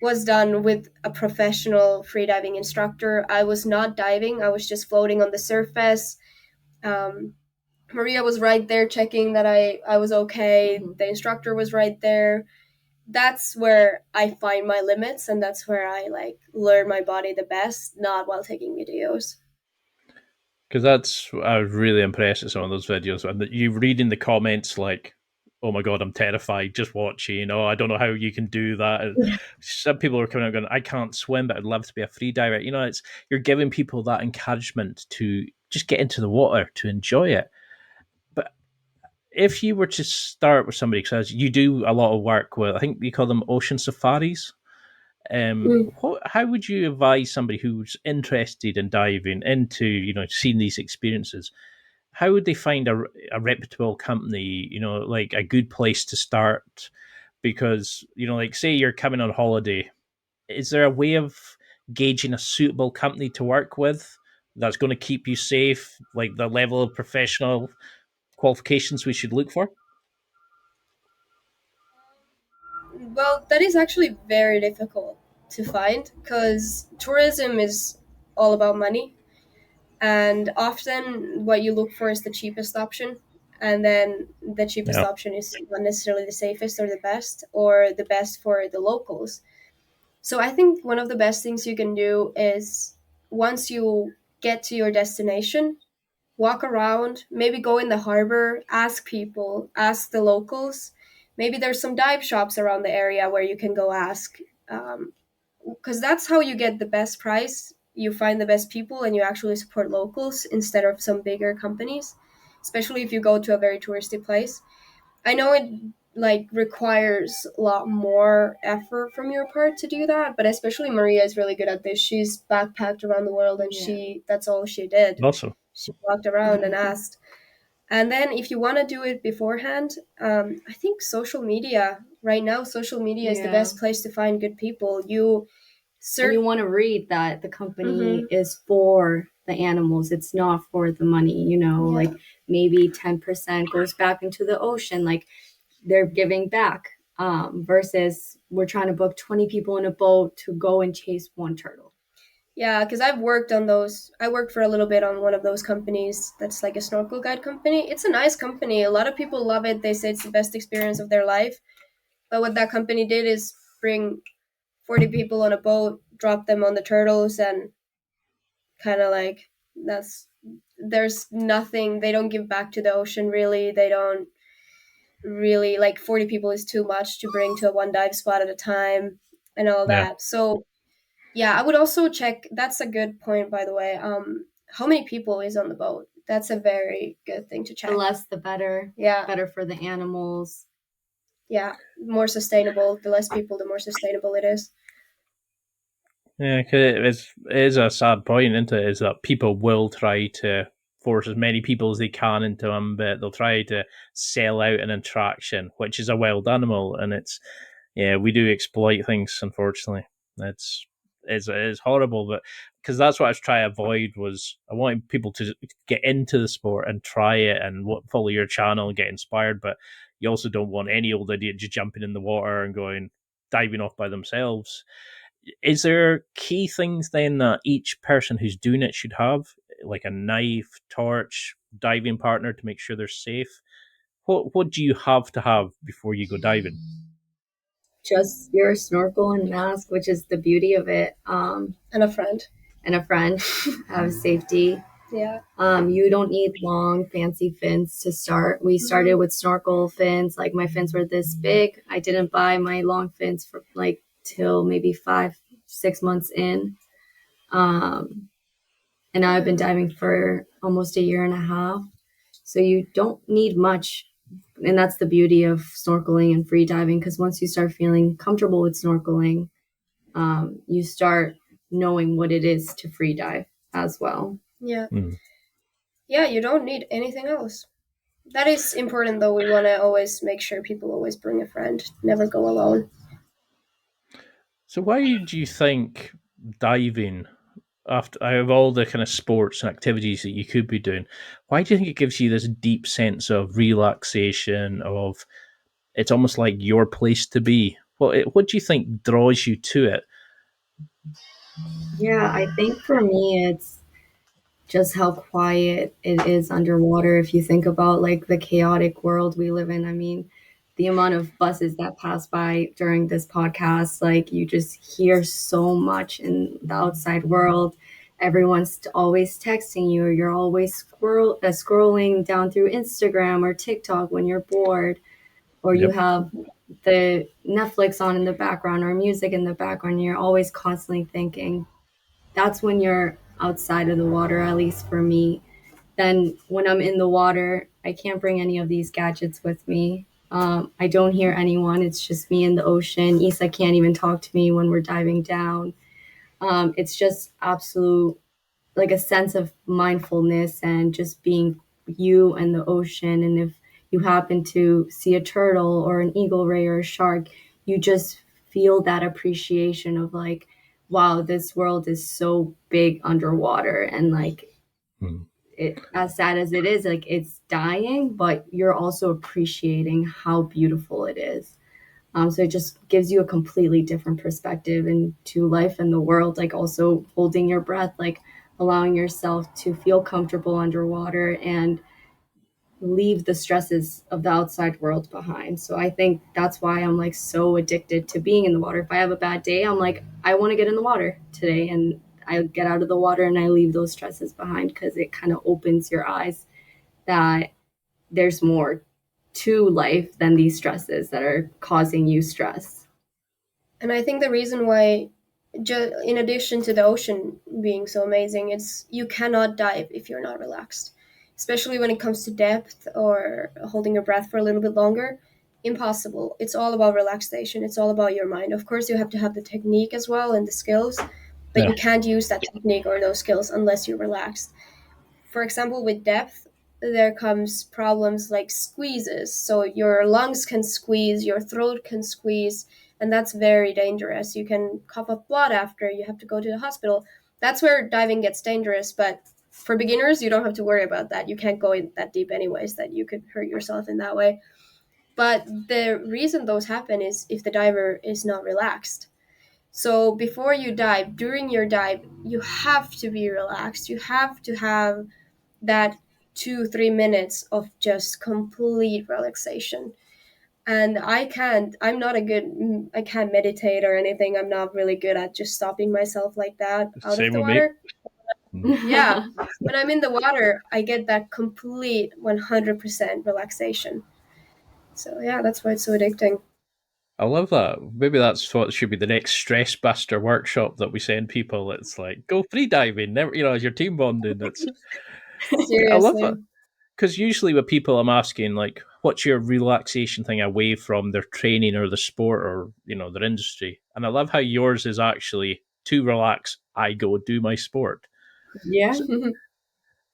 was done with a professional freediving instructor. I was not diving, I was just floating on the surface. um, Maria was right there checking that I was okay. Mm-hmm. The instructor was right there. That's where I find my limits, and that's where I like learn my body the best, not while taking videos. Because I was really impressed with some of those videos. And you reading the comments like, oh my God, I'm terrified just watching. I don't know how you can do that. And some people are coming out going, I can't swim, but I'd love to be a free diver. You're giving people that encouragement to just get into the water, to enjoy it. But if you were to start with somebody, because you do a lot of work with, I think you call them ocean safaris. Mm. How would you advise somebody who's interested in diving into, seeing these experiences? How would they find a reputable company, like a good place to start? Because, like say you're coming on holiday, is there a way of gauging a suitable company to work with that's going to keep you safe, like the level of professional qualifications we should look for? Well, that is actually very difficult to find because tourism is all about money, and often what you look for is the cheapest option, and then the cheapest Yeah. option is not necessarily the safest or the best or the best for the locals. So I think one of the best things you can do is once you get to your destination, walk around, maybe go in the harbor, ask people, ask the locals. Maybe there's some dive shops around the area where you can go ask, because that's how you get the best price. You find the best people and you actually support locals instead of some bigger companies, especially if you go to a very touristy place. I know it like requires a lot more effort from your part to do that, but especially Maria is really good at this. She's backpacked around the world and she that's all she did. Awesome. She walked around and asked. And then if you want to do it beforehand, I think social media right now, social media is the best place to find good people. And you want to read that the company is for the animals. It's not for the money, like maybe 10% goes back into the ocean. Like they're giving back versus we're trying to book 20 people in a boat to go and chase one turtle. Yeah, because I've worked on those. I worked for a little bit on one of those companies that's like a snorkel guide company. It's a nice company. A lot of people love it. They say it's the best experience of their life. But what that company did is bring 40 people on a boat, drop them on the turtles, and kind of like there's nothing. They don't give back to the ocean really. They don't really, like 40 people is too much to bring to a one dive spot at a time and all Yeah. that. So yeah, I would also check. That's a good point, by the way. How many people is on the boat? That's a very good thing to check. The less, the better. Yeah. Better for the animals. Yeah, more sustainable. The less people, the more sustainable it is. Yeah, because it is a sad point, isn't it? Is that people will try to force as many people as they can into them, but they'll try to sell out an attraction, which is a wild animal, and we do exploit things. Unfortunately, it's horrible, but because that's what I was trying to avoid was I wanted people to get into the sport and try it and follow your channel and get inspired, but you also don't want any old idiot just jumping in the water and going diving off by themselves. Is there key things then that each person who's doing it should have, like a knife, torch, diving partner to make sure they're safe? What do you have to have before you go diving? Just your snorkel and mask, which is the beauty of it. And a friend. Have safety. Yeah. You don't need long, fancy fins to start. We started with snorkel fins. Like my fins were this big. I didn't buy my long fins for like till maybe 5-6 months in. And now I've been diving for almost a year and a half. So you don't need much. And that's the beauty of snorkeling and free diving, because once you start feeling comfortable with snorkeling, you start knowing what it is to free dive as well. Yeah. Yeah, you don't need anything else. That is important, though. We want to always make sure people always bring a friend. Never go alone. So why do you think diving, after out of all the kind of sports and activities that you could be doing, why do you think it gives you this deep sense of relaxation, of it's almost like your place to be? What do you think draws you to it? Yeah, I think for me, it's just how quiet it is underwater. If you think about like the chaotic world we live in, I mean, the amount of buses that pass by during this podcast, like you just hear so much in the outside world. Everyone's always texting you, or you're always scrolling down through Instagram or TikTok when you're bored, or you Yep. have the Netflix on in the background or music in the background. You're always constantly thinking. That's when you're outside of the water, at least for me. Then when I'm in the water, I can't bring any of these gadgets with me. I don't hear anyone. It's just me in the ocean. Isa can't even talk to me when we're diving down. It's just absolute, like a sense of mindfulness and just being you and the ocean. And if you happen to see a turtle or an eagle ray or a shark, you just feel that appreciation of like, wow, this world is so big underwater, and like as sad as it is, like it's dying, but you're also appreciating how beautiful it is. So it just gives you a completely different perspective into life and the world, like also holding your breath, like allowing yourself to feel comfortable underwater and leave the stresses of the outside world behind. So I think that's why I'm like so addicted to being in the water. If I have a bad day, I'm like, I want to get in the water today. And I get out of the water and I leave those stresses behind because it kind of opens your eyes that there's more to life than these stresses that are causing you stress. And I think the reason why, in addition to the ocean being so amazing, it's you cannot dive if you're not relaxed, especially when it comes to depth or holding your breath for a little bit longer. Impossible. It's all about relaxation. It's all about your mind. Of course, you have to have the technique as well and the skills, but Yeah. you can't use that technique or those skills unless you're relaxed. For example, with depth, there comes problems like squeezes. So your lungs can squeeze, your throat can squeeze, and that's very dangerous. You can cough up blood after, you have to go to the hospital. That's where diving gets dangerous, but for beginners, you don't have to worry about that. You can't go in that deep anyways, that you could hurt yourself in that way. But the reason those happen is if the diver is not relaxed. So before you dive, during your dive, you have to be relaxed. You have to have that 2-3 minutes of just complete relaxation. And I can't meditate or anything. I'm not really good at just stopping myself like that out of Same the with me. water. Yeah, when I'm in the water, I get that complete 100% relaxation. So yeah, that's why it's so addicting. I love that. Maybe that's what should be the next stress buster workshop that we send people. It's like go free diving, never, as your team bonding. It's I love Seriously. that because usually with people, I'm asking like, what's your relaxation thing away from their training or the sport or their industry, and I love how yours is actually to relax. I go do my sport. Yeah. So,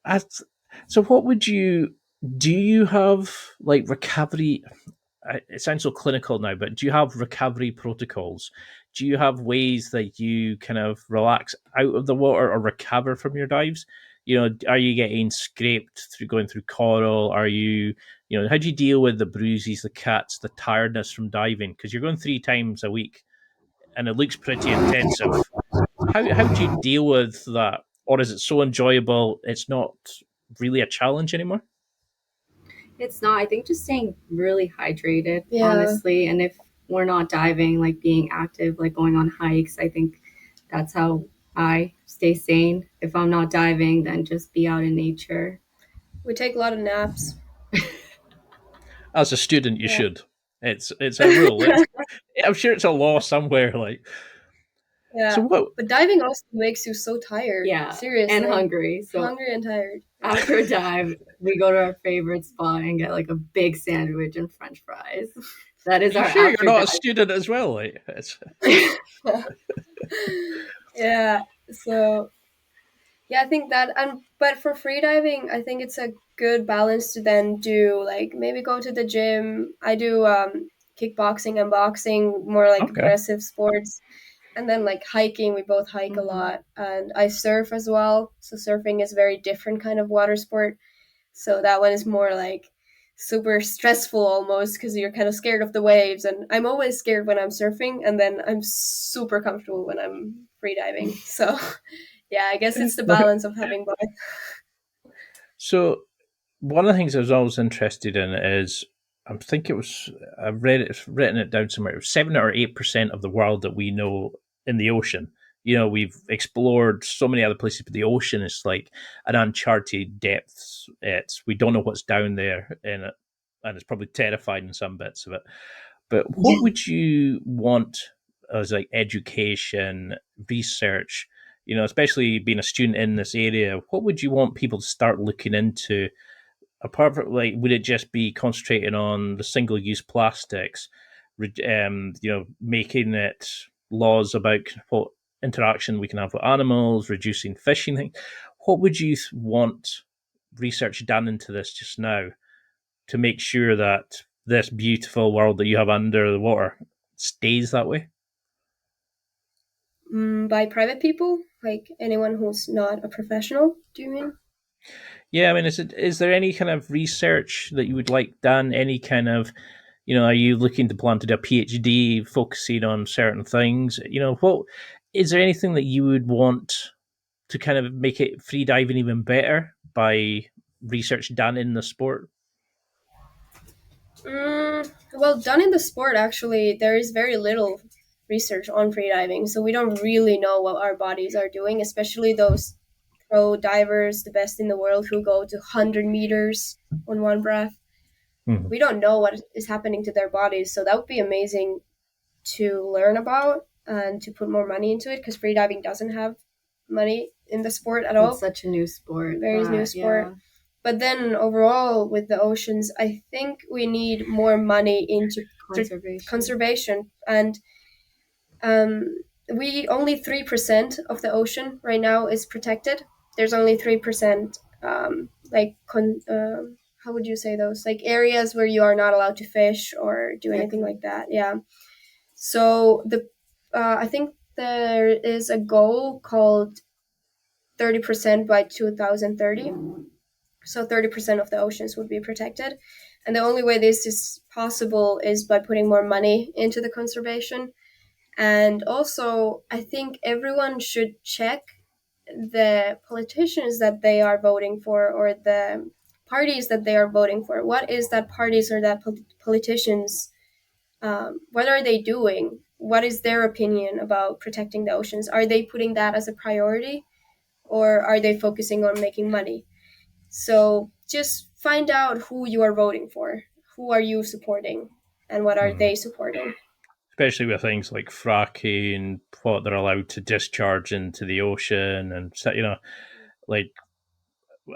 that's, so what would you do? You have like recovery, it sounds so clinical now, but do you have recovery protocols? Do you have ways that you kind of relax out of the water or recover from your dives? Are you getting scraped through going through coral? Are you, how do you deal with the bruises, the cuts, the tiredness from diving? Because you're going 3 times a week and it looks pretty intensive. How do you deal with that? Or is it so enjoyable it's not really a challenge anymore? It's not. I think just staying really hydrated, Yeah, honestly. And if we're not diving, like being active, like going on hikes, I think that's how I stay sane. If I'm not diving, then just be out in nature. we take a lot of naps. As a student, you Yeah. should. It's a rule. I'm sure it's a law somewhere. Like, so Yeah, what? but diving also makes you so tired. Yeah. And Seriously, hungry. So hungry and tired. after a dive, we go to our favorite spot and get like a big sandwich and French fries. That is You our sure you're after not a dive. student as well? Like, it's Yeah. So yeah, I think that, and but for freediving, I think it's a good balance to then do like maybe go to the gym. I do kickboxing and boxing, more like okay. aggressive sports, and then like hiking. We both hike a Mhm. lot, and I surf as well. So surfing is a very different kind of water sport. So that one is more like super stressful almost because you're kind of scared of the waves. And I'm always scared when I'm surfing, and then I'm super comfortable when I'm freediving. So yeah, I guess it's the balance of having both. So one of the things I was always interested in is I think it was I've read it, written it down somewhere. It was 7 or 8% of the world that we know in the ocean. We've explored so many other places, but the ocean is like an uncharted depths. We don't know what's down there in it, and it's probably terrifying in some bits of it. But what would you want as like education, research? Especially being a student in this area, what would you want people to start looking into? Apart from like, would it just be concentrating on the single-use plastics, making it laws about what interaction we can have with animals, reducing fishing? What would you want research done into this just now to make sure that this beautiful world that you have under the water stays that way? By private people, like anyone who's not a professional, do you mean? Yeah, I mean, is there any kind of research that you would like done? Any kind of, are you looking to plan to do a PhD focusing on certain things? What is there anything that you would want to kind of make it free diving even better by research done in the sport? Well, done in the sport, actually, there is very little research on freediving, so we don't really know what our bodies are doing, especially those pro divers, the best in the world, who go to 100 meters on one breath. Mhm. We don't know what is happening to their bodies, so that would be amazing to learn about and to put more money into it, because freediving doesn't have money in the sport at all. It's such a new sport. Very new sport. Yeah. But then overall, with the oceans, I think we need more money into conservation. And we only 3% of the ocean right now is protected. There's only 3%, how would you say those? Like areas where you are not allowed to fish or do anything like that. Yeah. So I think there is a goal called 30% by 2030. So 30% of the oceans would be protected. And the only way this is possible is by putting more money into the conservation. And also, I think everyone should check the politicians that they are voting for, or the parties that they are voting for. What is that parties or that politicians, what are they doing? What is their opinion about protecting the oceans? Are they putting that as a priority, or are they focusing on making money? So just find out who you are voting for. Who are you supporting? And what are they supporting? Especially with things like fracking, what they're allowed to discharge into the ocean, and like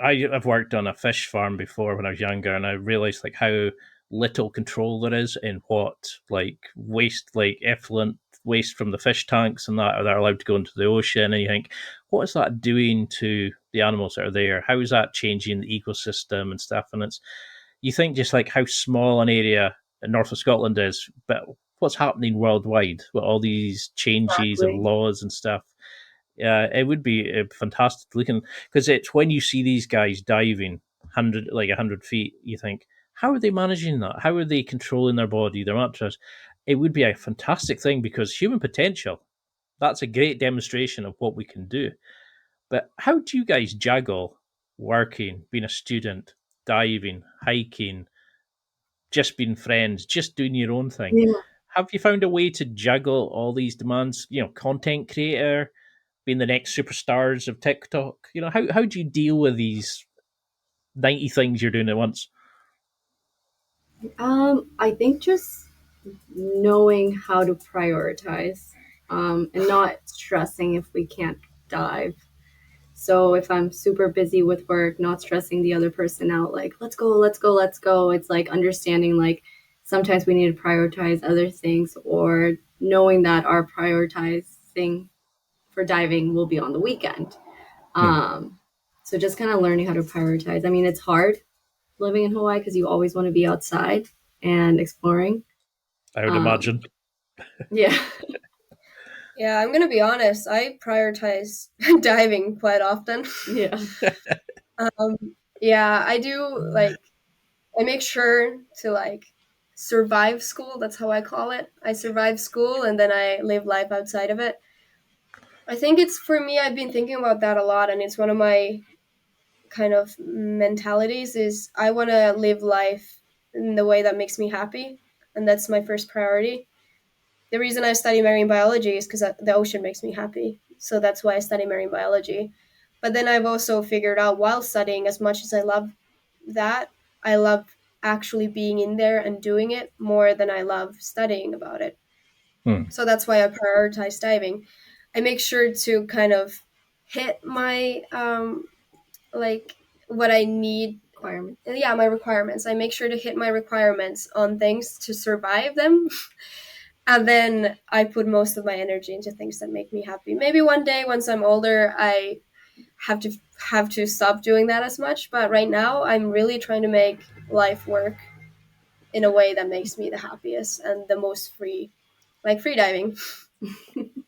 I've worked on a fish farm before when I was younger, and I realized like how little control there is in what like waste, like effluent waste from the fish tanks and that are allowed to go into the ocean. And you think, what is that doing to the animals that are there? How is that changing the ecosystem and stuff? And it's you think just like how small an area in north of Scotland is, but what's happening worldwide with all these changes and Exactly. laws and stuff. Yeah, it would be fantastic looking because it's when you see these guys diving 100 feet, you think, how are they managing that? How are they controlling their body, their mattress? It would be a fantastic thing because human potential. That's a great demonstration of what we can do. But how do you guys juggle working, being a student, diving, hiking, just being friends, just doing your own thing? Yeah. Have you found a way to juggle all these demands? Content creator, being the next superstars of TikTok. How do you deal with these 90 things you're doing at once? I think just knowing how to prioritize, and not stressing if we can't dive. So if I'm super busy with work, not stressing the other person out, like, let's go, let's go, let's go. It's like understanding, like, sometimes we need to prioritize other things, or knowing that our prioritizing for diving will be on the weekend. Hmm. So just kind of learning how to prioritize. I mean, it's hard living in Hawaii because you always want to be outside and exploring. I would Um, imagine. yeah. Yeah, I'm gonna be honest. I prioritize diving quite often. Yeah. Yeah, I do. Like, I make sure to like survive school. That's how I call it. I survive school, and then I live life outside of it. I think it's for me. I've been thinking about that a lot, and it's one of my kind of mentalities. Is I want to live life in the way that makes me happy, and that's my first priority. The reason I study marine biology is because the ocean makes me happy. So that's why I study marine biology. But then I've also figured out while studying, as much as I love that, I love actually being in there and doing it more than I love studying about it. Hmm. So that's why I prioritize diving. I make sure to kind of hit my like what I need. Requirement. Yeah, my requirements. I make sure to hit my requirements on things to survive them. And then I put most of my energy into things that make me happy. Maybe one day once I'm older, I have to stop doing that as much, but right now I'm really trying to make life work in a way that makes me the happiest and the most free, like free diving.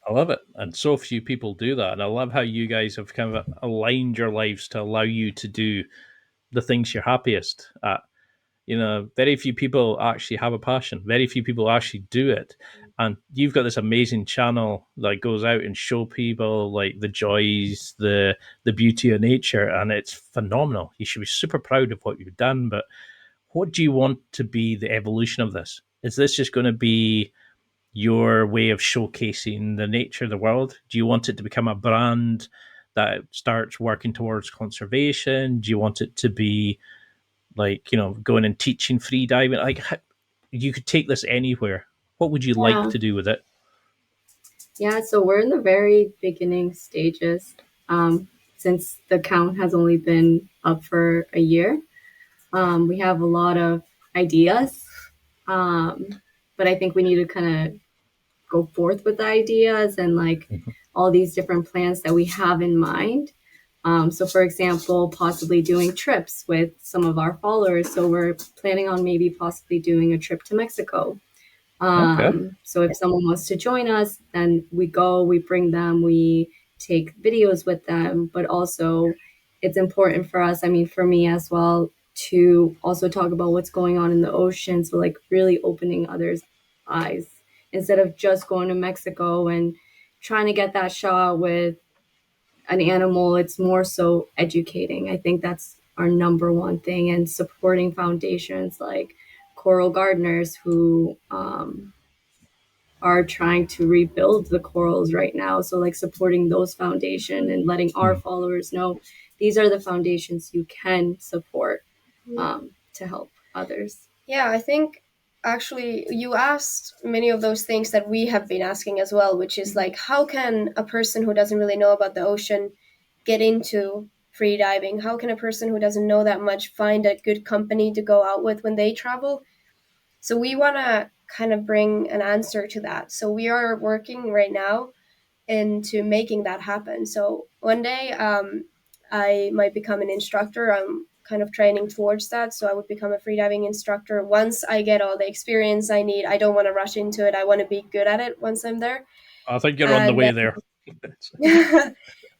I love it. And so few people do that. And I love how you guys have kind of aligned your lives to allow you to do the things you're happiest at. Very few people actually have a passion. Very few people actually do it. And you've got this amazing channel that goes out and show people like the joys, the beauty of nature, and it's phenomenal. You should be super proud of what you've done. But what do you want to be the evolution of this? Is this just going to be your way of showcasing the nature of the world? Do you want it to become a brand that starts working towards conservation? Do you want it to be like, going and teaching free diving? Like, you could take this anywhere. What would you like Yeah. to do with it? Yeah, so we're in the very beginning stages. Since the account has only been up for a year, we have a lot of ideas, but I think we need to kind of go forth with the ideas and like Mhm. all these different plans that we have in mind. So, for example, possibly doing trips with some of our followers. So, we're planning on maybe possibly doing a trip to Mexico. Okay. So if someone wants to join us, then we go, we bring them, we take videos with them, but also it's important for us, I mean, for me as well, to also talk about what's going on in the ocean. So, like, really opening others' eyes instead of just going to Mexico and trying to get that shot with an animal. It's more so educating. I think that's our number one thing, and supporting foundations like Coral Gardeners who are trying to rebuild the corals right now. So like supporting those foundation and letting our Mhm. followers know these are the foundations you can support to help others. Yeah, I think actually you asked many of those things that we have been asking as well, which is like, how can a person who doesn't really know about the ocean get into free diving? How can a person who doesn't know that much find a good company to go out with when they travel? So we want to kind of bring an answer to that. So we are working right now into making that happen. So one day I might become an instructor. I'm kind of training towards that. So I would become a freediving instructor once I get all the experience I need. I don't want to rush into it. I want to be good at it once I'm there. I think you're on the And way there.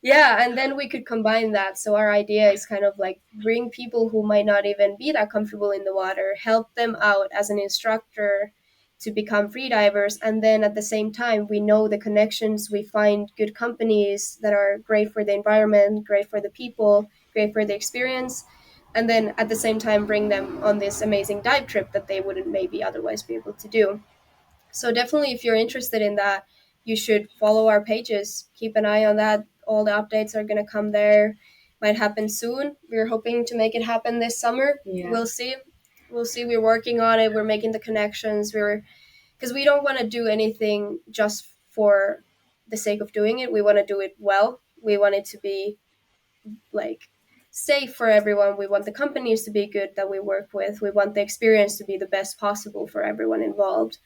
yeah, and then we could combine that. So our idea is kind of like bring people who might not even be that comfortable in the water, help them out as an instructor to become freedivers, and then at the same time we know the connections, we find good companies that are great for the environment, great for the people, great for the experience, and then at the same time bring them on this amazing dive trip that they wouldn't maybe otherwise be able to do. So definitely, if you're interested in that, you should follow our pages. Keep an eye on that. All the updates are going to come there. Might happen soon. We're hoping to make it happen this summer. Yeah. We'll see. We'll see. We're working on it. We're making the connections. We're because we don't want to do anything just for the sake of doing it. We want to do it well. We want it to be like safe for everyone. We want the companies to be good that we work with. We want the experience to be the best possible for everyone involved.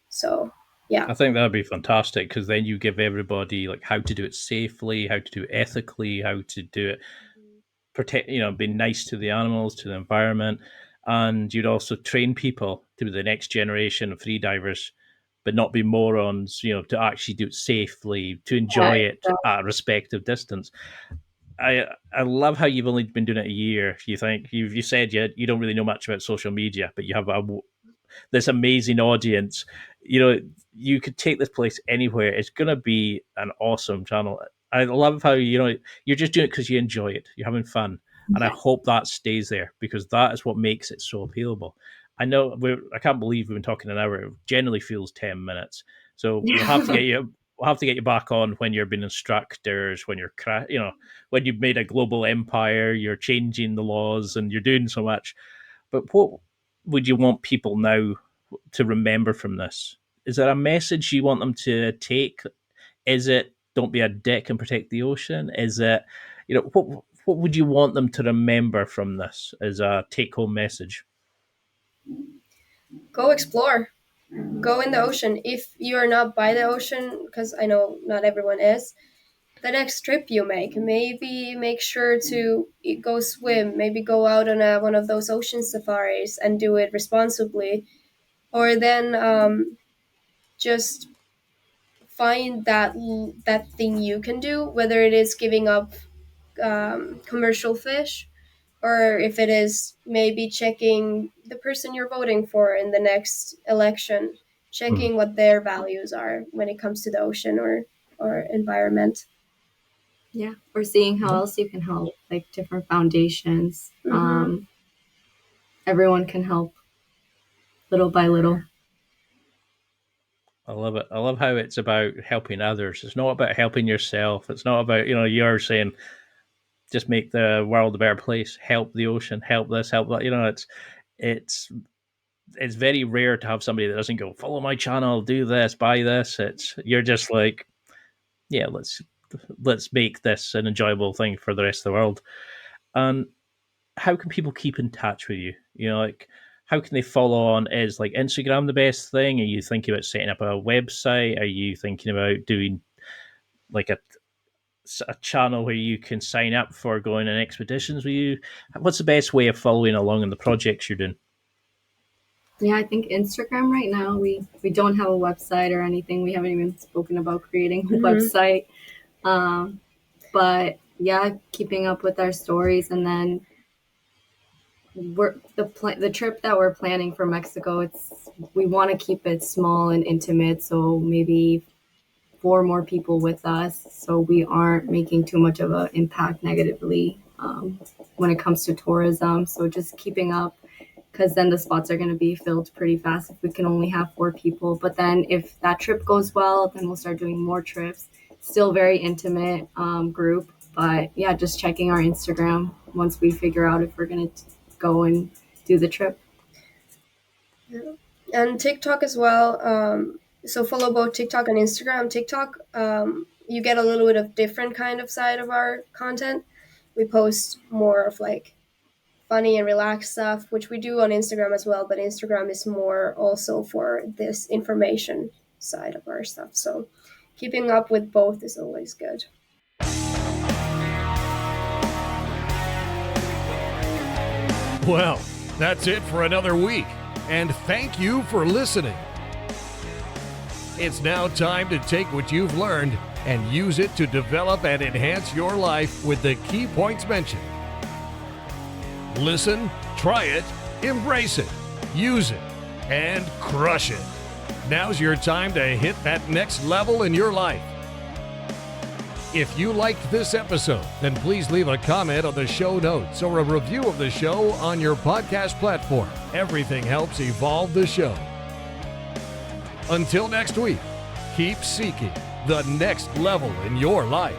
So, yeah. I think that'd be fantastic because then you give everybody like how to do it safely, how to do it ethically, how to do it protect, be nice to the animals, to the environment, and you'd also train people to be the next generation of free divers, but not be morons. To actually do it safely, to enjoy it Yeah, at a respective distance. I love how you've only been doing it a year. You think you said you don't really know much about social media, but you have this amazing audience. You could take this place anywhere. It's gonna be an awesome channel. I love how you're just doing it because you enjoy it. You're having fun, and I exactly. hope that stays there because that is what makes it so appealable. I know I can't believe we've been talking an hour. It generally feels 10 minutes, so we'll have to get you. We'll have to get you back on when you're being instructors, when when you've made a global empire, you're changing the laws, and you're doing so much. But what would you want people now to remember from this? Is there a message you want them to take? Is it don't be a dick and protect the ocean? Is it what would you want them to remember from this as a take home message? Go explore. Go in the ocean. If you're not by the ocean, because I know not everyone is, the next trip you make, maybe make sure to go swim, maybe go out on one of those ocean safaris and do it responsibly. Or then just find that thing you can do, whether it is giving up commercial fish or if it is maybe checking the person you're voting for in the next election, checking what their values are when it comes to the ocean or environment. Yeah, or seeing how else you can help, like different foundations. Everyone can help little by little. I love it. I love how it's about helping others. It's not about helping yourself. It's not about, you're saying just make the world a better place, help the ocean, help this, help that. It's it's very rare to have somebody that doesn't go, follow my channel, do this, buy this. You're just like, yeah, let's make this an enjoyable thing for the rest of the world. And how can people keep in touch with you? Like, how can they follow on? Is like Instagram the best thing? Are you thinking about setting up a website? Are you thinking about doing like a channel where you can sign up for going on expeditions with you? What's the best way of following along in the projects you're doing? Yeah, I think Instagram right now, we don't have a website or anything. We haven't even spoken about creating a website. But yeah, keeping up with our stories, and then the trip that we're planning for Mexico, we want to keep it small and intimate, so maybe 4 more people with us, so we aren't making too much of an impact negatively when it comes to tourism. So just keeping up, because then the spots are going to be filled pretty fast if we can only have 4 people. But then if that trip goes well, then we'll start doing more trips. Still very intimate group, but yeah, just checking our Instagram once we figure out if we're going to go and do the trip. Yeah. And TikTok as well. So follow both TikTok and Instagram. TikTok, you get a little bit of different kind of side of our content. We post more of like funny and relaxed stuff, which we do on Instagram as well, but Instagram is more also for this information side of our stuff. So keeping up with both is always good. Well, that's it for another week, and thank you for listening. It's now time to take what you've learned and use it to develop and enhance your life with the key points mentioned. Listen, try it, embrace it, use it, and crush it. Now's your time to hit that next level in your life. If you liked this episode, then please leave a comment on the show notes or a review of the show on your podcast platform. Everything helps evolve the show. Until next week, keep seeking the next level in your life.